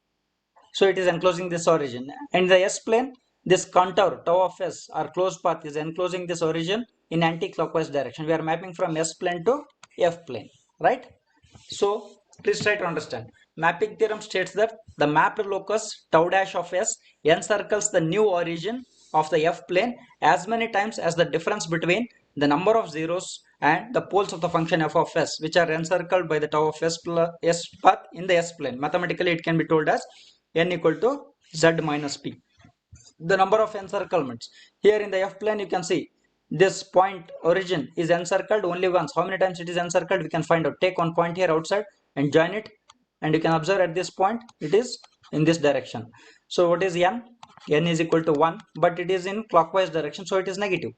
So it is enclosing this origin. And the S plane, this contour tau of S or closed path is enclosing this origin in anti-clockwise direction. We are mapping from S plane to F plane, right? So please try to understand. Mapping theorem states that the mapped locus tau dash of S encircles the new origin of the F plane as many times as the difference between the number of zeros and the poles of the function f of s, which are encircled by the tau of s path in the S plane. Mathematically it can be told as n equal to z minus p. The number of encirclements. Here in the F plane you can see this point origin is encircled only once. How many times it is encircled we can find out. Take one point here outside and join it and you can observe at this point it is in this direction. So what is n? N is equal to 1 but it is in clockwise direction, so it is negative.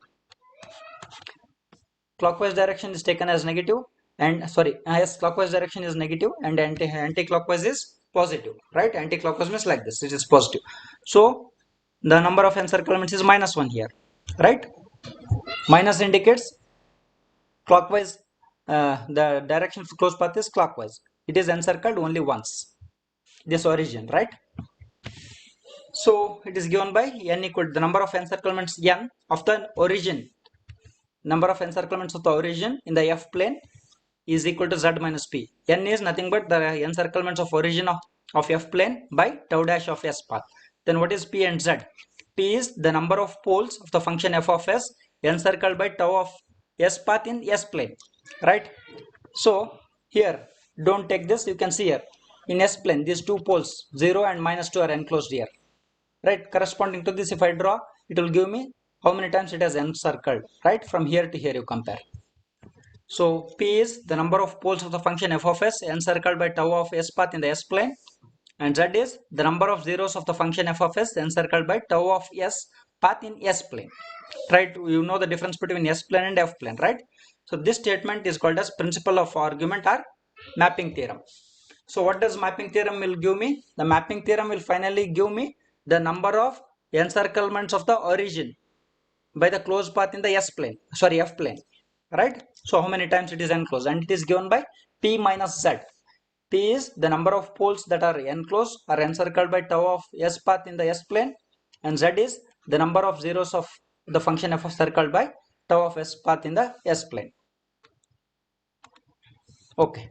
Clockwise direction is taken as negative and yes, clockwise direction is negative and anti-clockwise is positive, right? Anti-clockwise means like this, it is positive. So the number of encirclements is minus 1 here, right? Minus indicates clockwise, the direction of closed path is clockwise. It is encircled only once, this origin, right? So it is given by n equal to the number of encirclements n of the origin. Number of encirclements of the origin in the F plane is equal to z minus p. N is nothing but the encirclements of origin of F plane by tau dash of S path. Then what is p and z? P is the number of poles of the function f of s encircled by tau of S path in S plane, right? So here don't take this, you can see here in S plane these two poles 0 and minus 2 are enclosed here, right? Corresponding to this, if I draw, it will give me how many times it has encircled, right? From here to here you compare. So P is the number of poles of the function f of s encircled by tau of S path in the S plane, and z is the number of zeros of the function f of s encircled by tau of s path in s plane. Right, you know the difference between s plane and f plane, right? So this statement is called as principle of argument or mapping theorem. So what does mapping theorem will give me? The mapping theorem will finally give me the number of encirclements of the origin by the closed path in the s plane, sorry, f plane, right? So how many times it is enclosed, and it is given by p minus z. P is the number of poles that are enclosed or encircled by tau of s path in the s plane, and z is the number of zeros of the function f circled by tau of s path in the s plane. Okay,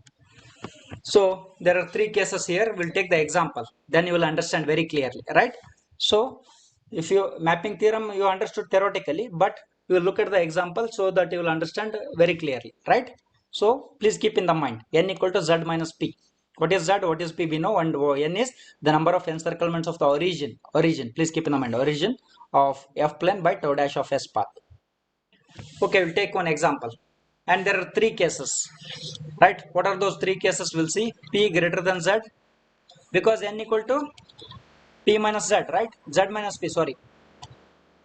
so there are three cases here. We'll take the example, then you will understand very clearly, right? So if you mapping theorem you understood theoretically, but you will look at the example so that you will understand very clearly, right? So please keep in the mind n equal to z minus p. What is z, what is p, we know, and n is the number of encirclements of the origin. Please keep in the mind origin of f plane by tau dash of s path. Okay, we'll take one example, and there are three cases, right? What are those three cases? We'll see. P greater than z, because n equal to p minus z, right? Z minus p, sorry,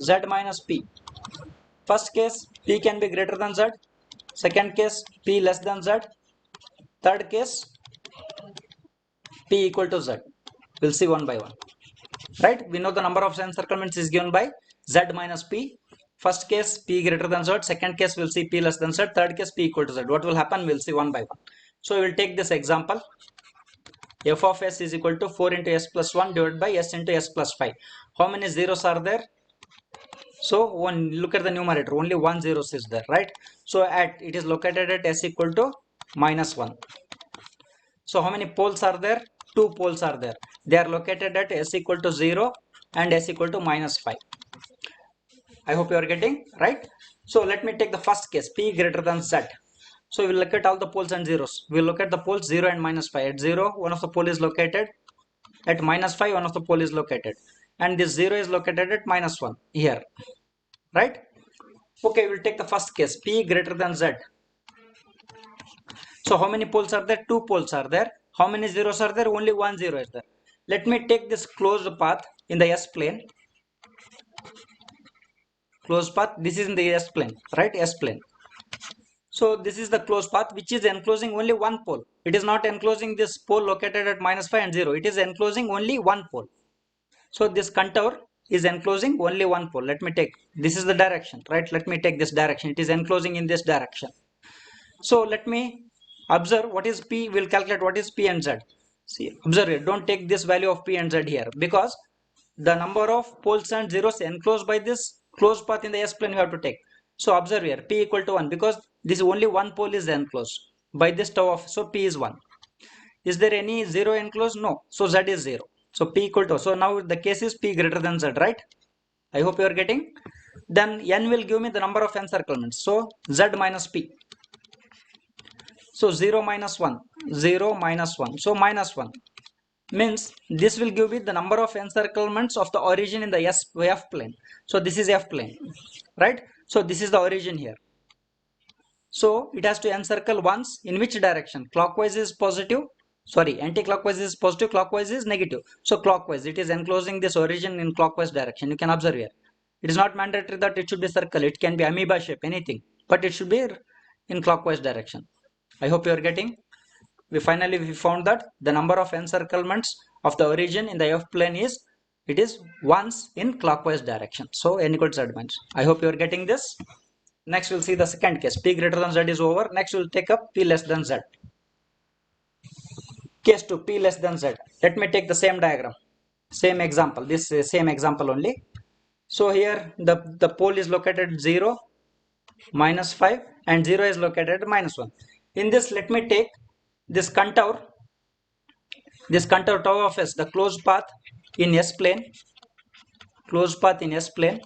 z minus p. First case, p can be greater than z. Second case, p less than z. Third case, p equal to z. We'll see one by one, right? We know the number of encirclements is given by z minus p. First case, p greater than z. Second case, we'll see p less than z. Third case, p equal to z. What will happen? We'll see one by one. So we'll take this example. F of s is equal to 4 into s plus 1 divided by s into s plus 5. How many zeros are there? So one, look at the numerator, only one zeros is there, right? So it is located at s equal to minus 1. So how many poles are there? Two poles are there. They are located at s equal to 0 and s equal to minus 5. I hope you are getting, right? So let me take the first case, p greater than z. So we will look at all the poles and zeros. We will look at the poles 0 and minus 5. At 0, one of the pole is located. At minus 5, one of the pole is located. And this 0 is located at minus 1 here, right? Okay, we'll take the first case, p greater than z. So how many poles are there? Two poles are there. How many zeros are there? Only one zero is there. Let me take this closed path in the s plane. Closed path, this is in the s plane, right? S plane. So this is the closed path which is enclosing only one pole. It is not enclosing this pole located at minus 5 and 0. It is enclosing only one pole. So this contour is enclosing only one pole. Let me take, this is the direction, right? Let me take this direction. It is enclosing in this direction. So let me observe what is p. We'll calculate what is p and z. See, observe here. Don't take this value of p and z here, because the number of poles and zeros enclosed by this closed path in the s plane you have to take. So observe here, p equal to 1, because this only one pole is enclosed by this tau of, so p is 1. Is there any zero enclosed? No. So z is 0. So p equal to, so now the case is p greater than z, right? I hope you are getting. Then n will give me the number of encirclements. So z minus p. So 0 minus 1, 0 minus 1. So minus 1 means this will give me the number of encirclements of the origin in the f plane. So this is f plane, right? So this is the origin here. So it has to encircle once. In which direction? Clockwise is positive. Sorry, anti-clockwise is positive, clockwise is negative. So clockwise, it is enclosing this origin in clockwise direction. You can observe here. It is not mandatory that it should be circle. It can be amoeba shape, anything. But it should be in clockwise direction. I hope you are getting. We found that the number of encirclements of the origin in the f plane is, it is once in clockwise direction. So n equal to z minus. I hope you are getting this. Next we'll see the second case. P greater than z is over. Next we'll take up p less than z. Case 2, p less than z. Let me take the same diagram, same example. This is same example only. So here the pole is located 0, minus 5, and 0 is located at minus 1. In this, let me take this contour tau of s, the closed path in s plane. Closed path in s plane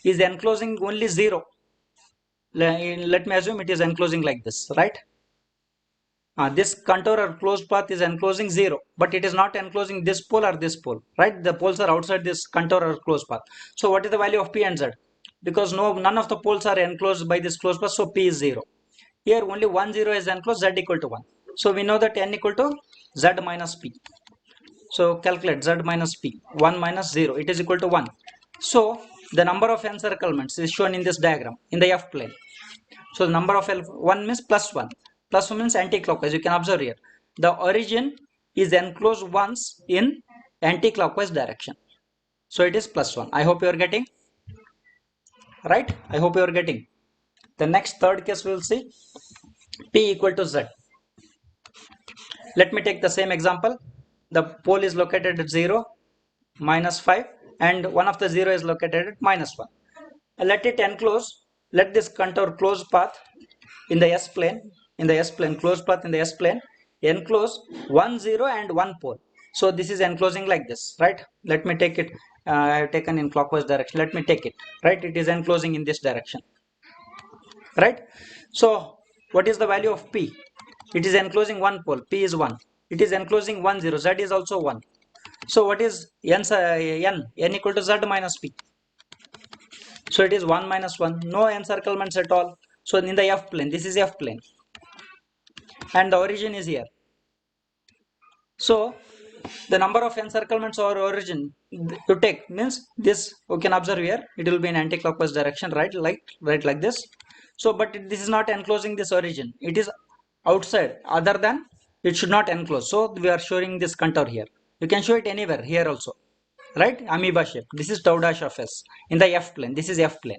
is enclosing only 0. Let me assume it is enclosing like this, right? This contour or closed path is enclosing 0, but it is not enclosing this pole or this pole, right? The poles are outside this contour or closed path. So what is the value of p and z? Because none of the poles are enclosed by this closed path, so p is 0. Here only one 0 is enclosed, z equal to 1. So we know that n equal to z minus p. So calculate z minus p. 1 minus 0. It is equal to 1. So the number of encirclements is shown in this diagram in the f plane. So the number of 1 means plus 1. Plus 1 means anti-clockwise. You can observe here. The origin is enclosed once in anti-clockwise direction. So it is plus 1. I hope you are getting. Right? I hope you are getting. The next third case we will see. P equal to Z. Let me take the same example. The pole is located at 0, minus 5, and one of the 0 is located at minus 1. Let it enclose. Let this contour closed path in the S plane, closed path in the S plane, enclose 1, 0 and 1 pole. So this is enclosing like this, right? Let me take it. I have taken in clockwise direction. Let me take it, right? It is enclosing in this direction, right? So what is the value of P? It is enclosing 1 pole. P is 1. It is enclosing 1, 0. Z is also 1. So what is n? N equal to Z minus P. So it is 1 minus 1. No encirclements at all. So in the F plane, this is F plane. And the origin is here. So the number of encirclements or origin you take means this, you can observe here, it will be in anti-clockwise direction, right like this. So but this is not enclosing this origin. It is outside, other than it should not enclose. So we are showing this contour here. You can show it anywhere, here also, right? Amoeba shape. This is tau dash of S in the F plane. This is F plane.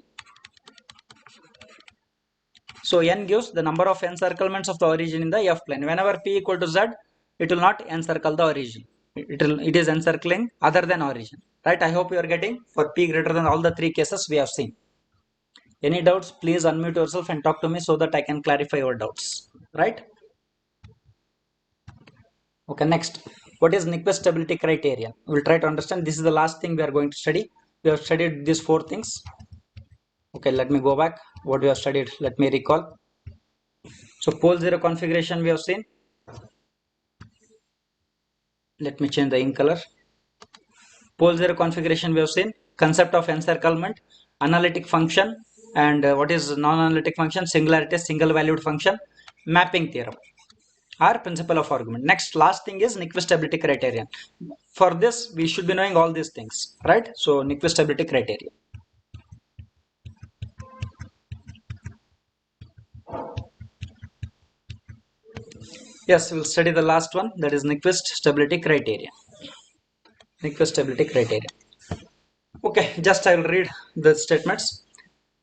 So n gives the number of encirclements of the origin in the F plane. Whenever P equal to Z, it will not encircle the origin. It is encircling other than origin, right? I hope you are getting for P greater than all the three cases we have seen. Any doubts, please unmute yourself and talk to me so that I can clarify your doubts, right? Okay, next, what is Nyquist stability criterion? We'll try to understand. This is the last thing we are going to study. We have studied these 4 things. Okay, let me go back. What we have studied, let me recall. So pole 0 configuration we have seen. Let me change the ink color. Pole 0 configuration we have seen. Concept of encirclement, analytic function, and what is non-analytic function, singularities, single valued function, mapping theorem, or principle of argument. Next, last thing is Nyquist stability criterion. For this, we should be knowing all these things, right? So Nyquist stability criterion. Yes, we'll study the last one, that is Nyquist stability criterion. Nyquist stability criterion. Okay, just I will read the statements.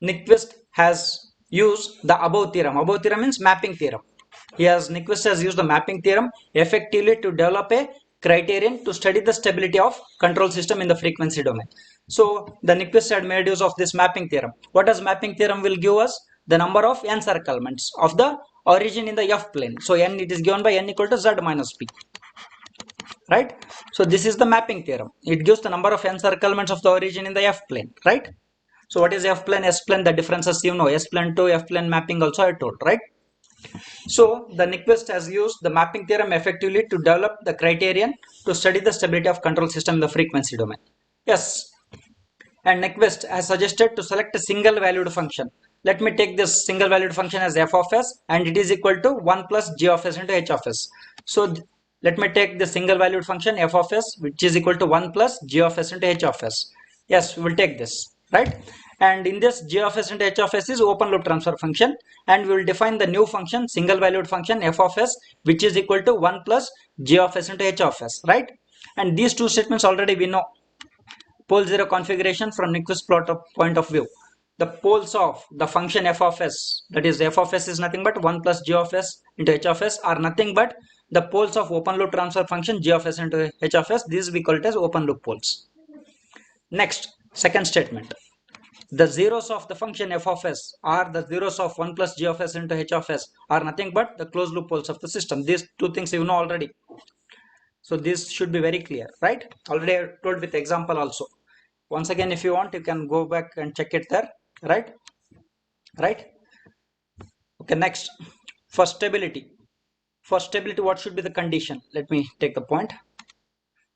Nyquist has used the above theorem. Above theorem means mapping theorem. Nyquist has used the mapping theorem effectively to develop a criterion to study the stability of control system in the frequency domain. So the Nyquist had made use of this mapping theorem. What does mapping theorem will give us? The number of encirclements of the origin in the F plane. So n, it is given by n equal to Z minus P. Right? So this is the mapping theorem. It gives the number of encirclements of the origin in the F plane. Right? So what is F plane, S plane? The differences you know. S plane to F plane mapping also I told. Right? So the Nyquist has used the mapping theorem effectively to develop the criterion to study the stability of control system in the frequency domain. Yes. And Nyquist has suggested to select a single valued function. Let me take this single valued function as f of s, and it is equal to 1 plus g of s into h of s. So let me take the single valued function f of s, which is equal to 1 plus g of s into h of s. Yes, we will take this, right? And in this, g of s into h of s is open loop transfer function, and we will define the new function, single valued function f of s, which is equal to 1 plus g of s into h of s, right? And these two statements already we know. Pole 0 configuration from Nyquist plot point of view. The poles of the function f of s, that is f of s is nothing but 1 plus g of s into h of s, are nothing but the poles of open loop transfer function g of s into h of s. These we call it as open loop poles. Next, second statement. The zeros of the function f of s are the zeros of 1 plus g of s into h of s are nothing but the closed loop poles of the system. These two things you know already. So this should be very clear, right? Already I told with example also. Once again, if you want, you can go back and check it there, right? Right? Okay, next, for stability. For stability, what should be the condition? Let me take the point.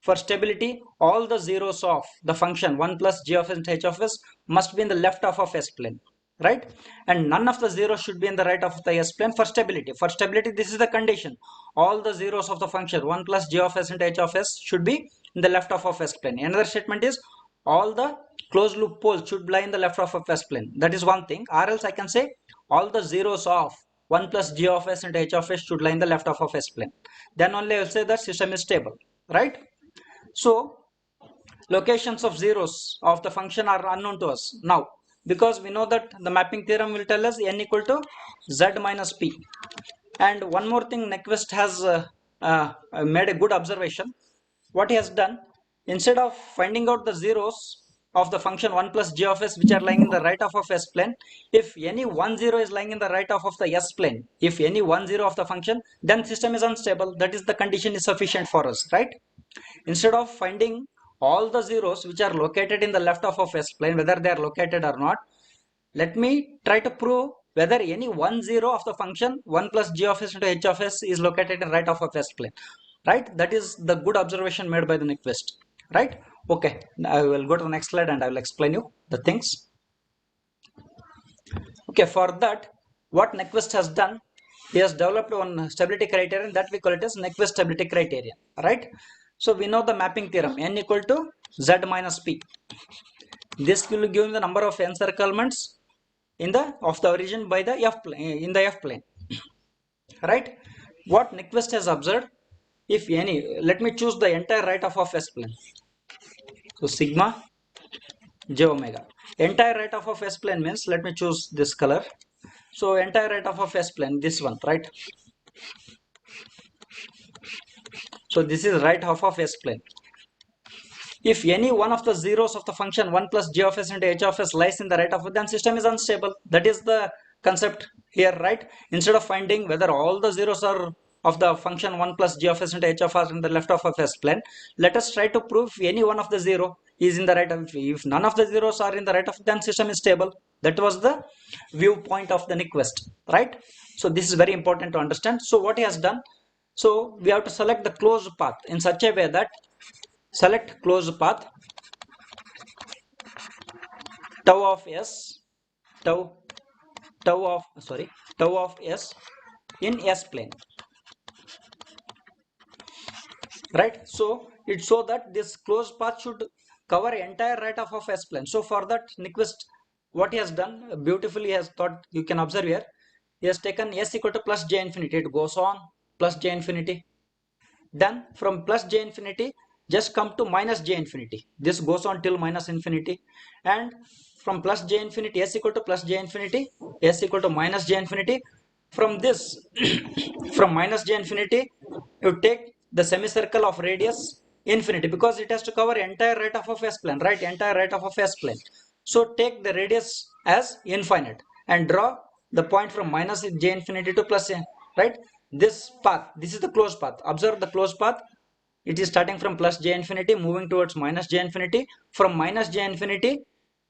For stability, all the zeros of the function 1 plus g of s and h of s must be in the left half of S plane. right? And none of the zeros should be in the right of the S plane for stability. For stability, this is the condition. All the zeros of the function 1 plus g of s into h of s should be in the left of S plane. Another statement is all the closed loop poles should lie in the left of S plane. That is one thing. Or else I can say all the zeros of 1 plus g of s into h of s should lie in the left of S plane. Then only I will say that system is stable, right? So locations of zeros of the function are unknown to us now, because we know that the mapping theorem will tell us n equal to z minus p. And one more thing, Nyquist has made a good observation. What he has done, instead of finding out the zeros of the function 1 plus g of s which are lying in the right of S plane, if any one zero is lying in the right of the S plane, if any one zero of the function, then system is unstable. That is, the condition is sufficient for us, right? Instead of finding all the zeros which are located in the left of S plane, whether they are located or not, let me try to prove whether any one zero of the function 1 plus g of s into h of s is located in right of S plane, right? That is the good observation made by the Nyquist, right? Okay, I will go to the next slide and I will explain you the things. Okay, for that, what Nyquist has done, he has developed one stability criterion that we call it as Nyquist stability criterion, right? So we know the mapping theorem, n equal to z minus p. This will give the number of encirclements in the of the origin by the f plane, in the f plane, right? What Nyquist has observed, if any, let me choose the entire right of S plane. So sigma j omega, entire right of S plane means, let me choose this color. So entire right of S plane, this one, right? So this is right half of S plane. If any one of the zeros of the function 1 plus g of s into h of s lies in the right of it, then system is unstable. That is the concept here, right? Instead of finding whether all the zeros are of the function 1 plus g of s into h of s in the left of S plane, let us try to prove if any one of the zero is in the right of, if none of the zeros are in the right of, then system is stable. That was the viewpoint of the Nyquist, right? So this is very important to understand. So what he has done, so we have to select the closed path in such a way that select closed path tau of s, tau tau of sorry tau of s in S plane, right? So it's so that this closed path should cover entire right of S plane. So for that, Nyquist, what he has done beautifully, has thought, you can observe here, he has taken s equal to plus j infinity. It goes on plus j infinity, then from plus j infinity just come to minus j infinity. This goes on till minus infinity, and from plus j infinity s equal to plus j infinity, s equal to minus j infinity. From this from minus j infinity, you take the semicircle of radius infinity, because it has to cover entire right of S plane, right? Entire right of S plane. So take the radius as infinite and draw the point from minus j infinity to plus j, right? This path, this is the closed path. Observe the closed path. It is starting from plus j infinity, moving towards minus j infinity. From minus j infinity,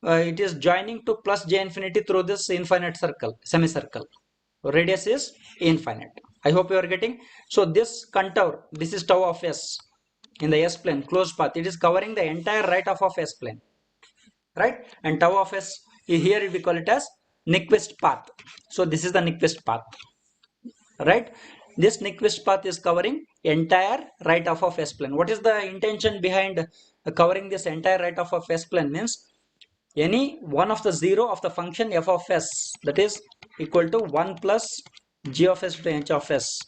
it is joining to plus j infinity through this infinite circle, semicircle. Radius is infinite. I hope you are getting. So this contour, this is tau of s in the S plane, closed path. It is covering the entire right of S plane, right? And tau of s, here we call it as Nyquist path. So this is the Nyquist path, right? This Nyquist path is covering entire right of S plane. What is the intention behind covering this entire right of S plane? Means any one of the zero of the function f of s, that is equal to 1 plus g of s to h of s,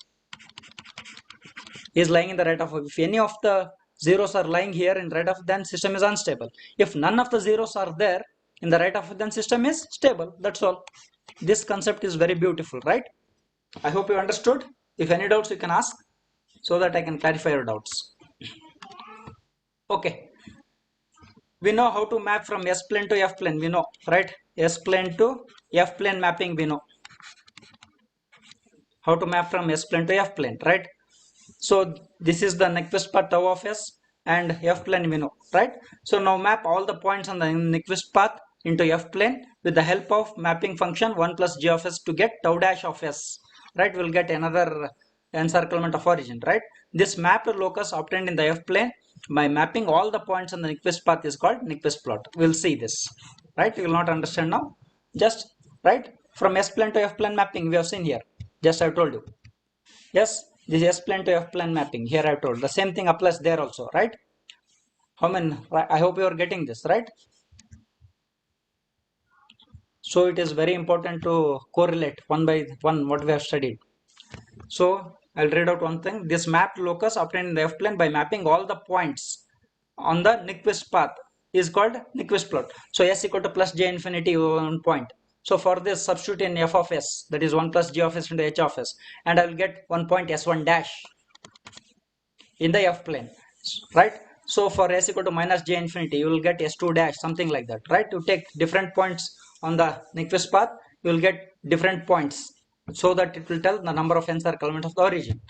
is lying in the right of, if any of the zeros are lying here in right of, then system is unstable. If none of the zeros are there in the right of, then system is stable. That's all. This concept is very beautiful, right? I hope you understood. If any doubts, you can ask so that I can clarify your doubts. Okay, we know how to map from S plane to F plane, we know, right? S plane to F plane mapping, we know how to map from S plane to F plane, right? So this is the Nyquist path tau of s, and F plane we know, right? So now map all the points on the Nyquist path into F plane with the help of mapping function 1 plus g of s to get tau dash of s, right? We'll get another encirclement of origin, right? This mapped locus obtained in the F plane by mapping all the points on the Nyquist path is called Nyquist plot. We'll see this, right? You will not understand now. Just right? From S plane to F plane mapping we have seen here. Just I have told you. Yes, this is S plane to F plane mapping. Here I have told. The same thing applies there also, right? How many? I hope you are getting this, right? So it is very important to correlate one by one what we have studied. So I'll read out one thing. This mapped locus obtained in the F plane by mapping all the points on the Nyquist path is called Nyquist plot. So S equal to plus j infinity 1 point. So for this substitute in f of s, that is 1 plus g of s into h of s, and I will get 1 point s1 dash in the f plane, right? So for s equal to minus j infinity, you will get s2 dash, something like that, right? You take different points on the Nyquist path, you will get different points, so that it will tell the number of encirclement of the origin.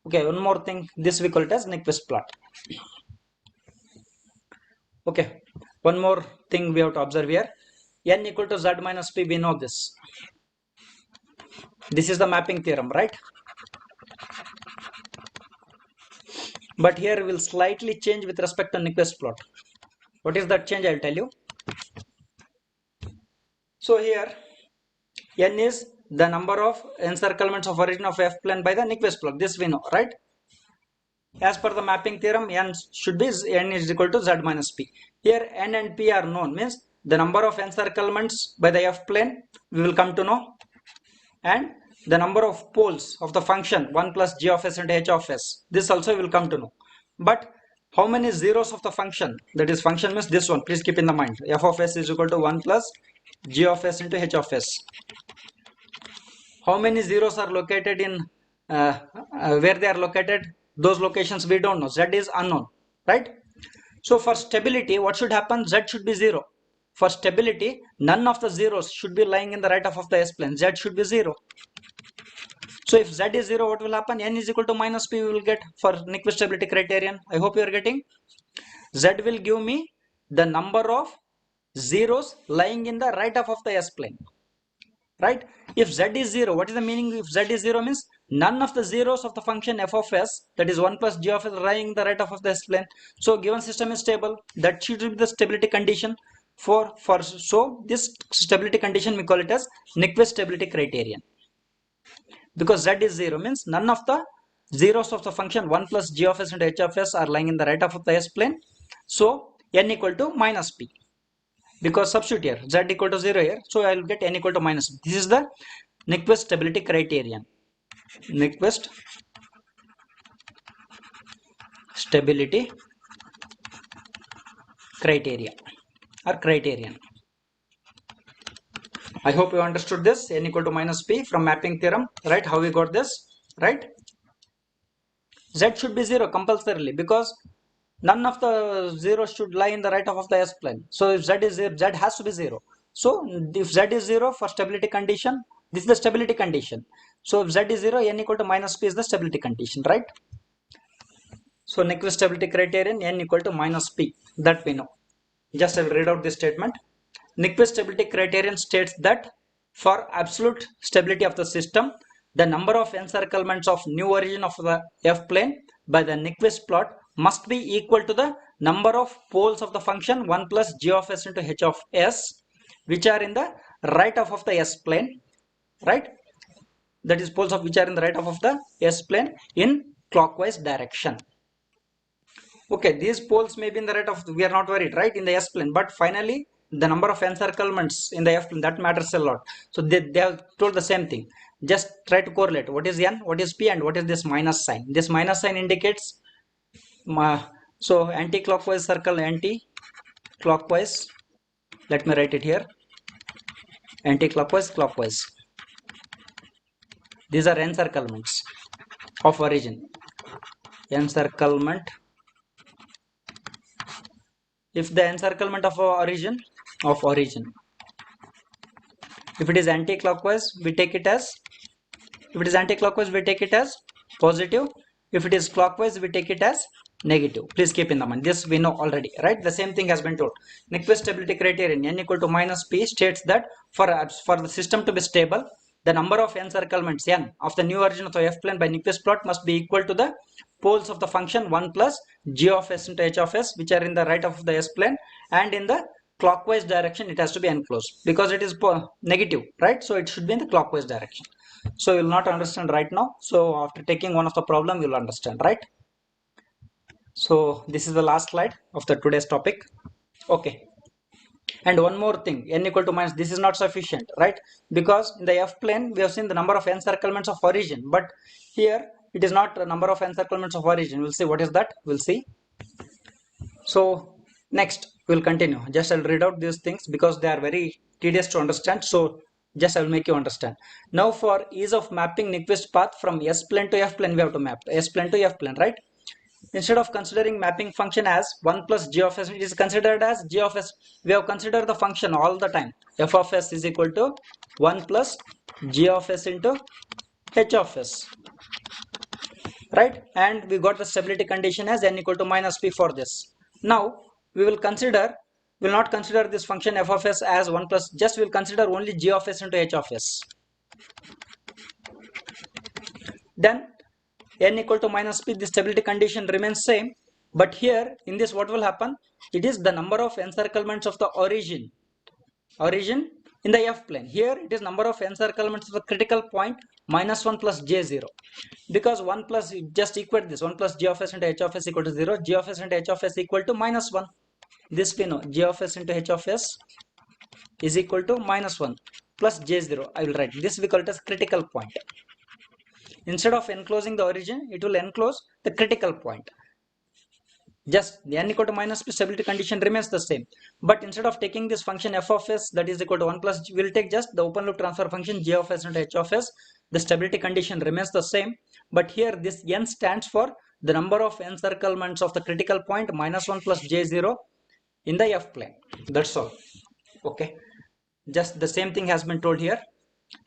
Okay, one more thing, this we call it as Nyquist plot. Okay, one more thing we have to observe here. N equal to z minus p, we know this. This is the mapping theorem, right? But here we will slightly change with respect to Nyquist plot. What is that change? I will tell you. So here N is the number of encirclements of origin of F plane by the Nyquist plot. This we know, right? As per the mapping theorem, N should be N is equal to Z minus P. Here N and P are known, means the number of encirclements by the F plane we will come to know, and the number of poles of the function 1 plus g of s and h of s. This also we will come to know. But how many zeros of the function, that is function means this one, please keep in the mind, f of s is equal to 1 plus g of s into h of s. How many zeros are located in where they are located? Those locations we don't know. Z is unknown, right? So for stability, what should happen? Z should be 0. For stability, none of the zeros should be lying in the right half of the S plane. Z should be 0. So if Z is 0, what will happen? N is equal to minus P we will get for Nyquist stability criterion. I hope you are getting. Z will give me the number of zeros lying in the right half of the S plane. Right? If z is 0, what is the meaning? If z is 0 means none of the zeros of the function f of s, that is 1 plus g of s, lying in the right half of the S plane. So given system is stable, that should be the stability condition for so this stability condition we call it as Nyquist stability criterion. Because z is 0 means none of the zeros of the function 1 plus g of s and h of s are lying in the right half of the S plane. So n equal to minus p. Because substitute here z equal to 0 here, so I will get n equal to minus. This is the Nyquist stability criterion. Nyquist stability criteria or criterion. I hope you understood this. N equal to minus p from mapping theorem, right? How we got this, right? Z should be 0 compulsorily, because none of the zeros should lie in the right half of the S plane. So if Z is 0, Z has to be 0. So if Z is 0 for stability condition, this is the stability condition. So if Z is 0, N equal to minus P is the stability condition, right? So Nyquist stability criterion, N equal to minus P, that we know. Just I will read out this statement. Nyquist stability criterion states that for absolute stability of the system, the number of encirclements of new origin of the F plane by the Nyquist plot must be equal to the number of poles of the function 1 plus g of s into h of s, which are in the right half of the S plane, right? That is poles of which are in the right half of the S plane in clockwise direction. Okay, these poles may be in the right of, we are not worried, right, in the S plane, but finally the number of encirclements in the F plane, that matters a lot. So they have told the same thing. Just try to correlate what is N, what is P, and what is this minus sign. This minus sign indicates so anti-clockwise circle, anti-clockwise, let me write it here, anti-clockwise, clockwise. These are encirclements of origin. Encirclement, if the encirclement of origin, if it is anti-clockwise, we take it as, if it is anti-clockwise, we take it as positive. If it is clockwise, we take it as negative. Please keep in the mind. This we know already, right? The same thing has been told. Nyquist stability criterion, N equal to minus P, states that for the system to be stable, the number of encirclements N of the new origin of the F plane by Nyquist plot must be equal to the poles of the function 1 plus g of s into h of s, which are in the right of the S plane and in the clockwise direction, it has to be enclosed because it is negative, right? So it should be in the clockwise direction. So you will not understand right now. So after taking one of the problem, you will understand, right? So this is the last slide of the today's topic. Okay. And one more thing, n equal to minus, this is not sufficient, right? Because in the F plane, we have seen the number of encirclements of origin, but here it is not the number of encirclements of origin. We'll see what is that. We'll see. So next we'll continue. Just I'll read out these things because they are very tedious to understand. So just I will make you understand. Now for ease of mapping Nyquist path from S plane to F plane, we have to map S plane to F plane, right? Instead of considering mapping function as 1 plus g of s, it is considered as g of s. We have considered the function all the time. F of s is equal to 1 plus g of s into h of s, right? And we got the stability condition as n equal to minus p for this. Now we will not consider this function f of s as 1 plus, just we will consider only g of s into h of s. Then n equal to minus p, the stability condition remains same, but here in this what will happen, it is the number of encirclements of the origin in the F plane. Here it is number of encirclements of the critical point minus 1 plus j0, because 1 plus, just equate this, 1 plus g of s into h of s equal to 0, g of s into h of s equal to minus 1. This we know, g of s into h of s is equal to minus 1 plus j0. I will write this, we call it as critical point. Instead of enclosing the origin, it will enclose the critical point. Just the n equal to minus p, stability condition remains the same. But instead of taking this function f of s that is equal to 1 plus, we will take just the open loop transfer function g of s into h of s. The stability condition remains the same. But here this n stands for the number of encirclements of the critical point minus 1 plus j0 in the F plane. That's all. Okay. Just the same thing has been told here.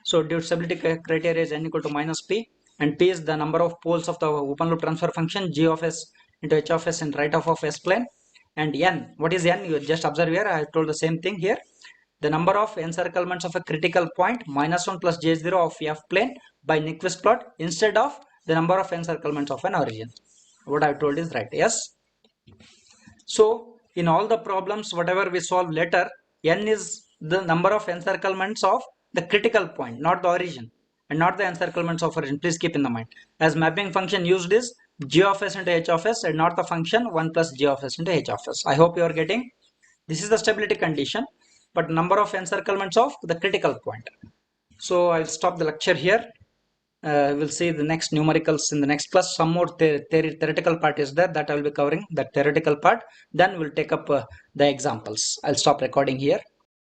So due to stability criteria is n equal to minus p, and p is the number of poles of the open loop transfer function g of s into h of s in right half of S plane, and n, what is n? You just observe here, I have told the same thing here. The number of encirclements of a critical point minus 1 plus j0 of F plane by Nyquist plot instead of the number of encirclements of an origin. What I have told is right, yes? So in all the problems whatever we solve later, n is the number of encirclements of the critical point, not the origin, and not the encirclements of origin. Please keep in the mind, as mapping function used is g of s into h of s and not the function 1 plus g of s into h of s. I hope you are getting. This is the stability condition, but number of encirclements of the critical point. So I'll stop the lecture here. We'll see the next numericals in the next class. Some more theoretical part is there that I will be covering, that theoretical part. Then we'll take up the examples. I'll stop recording here.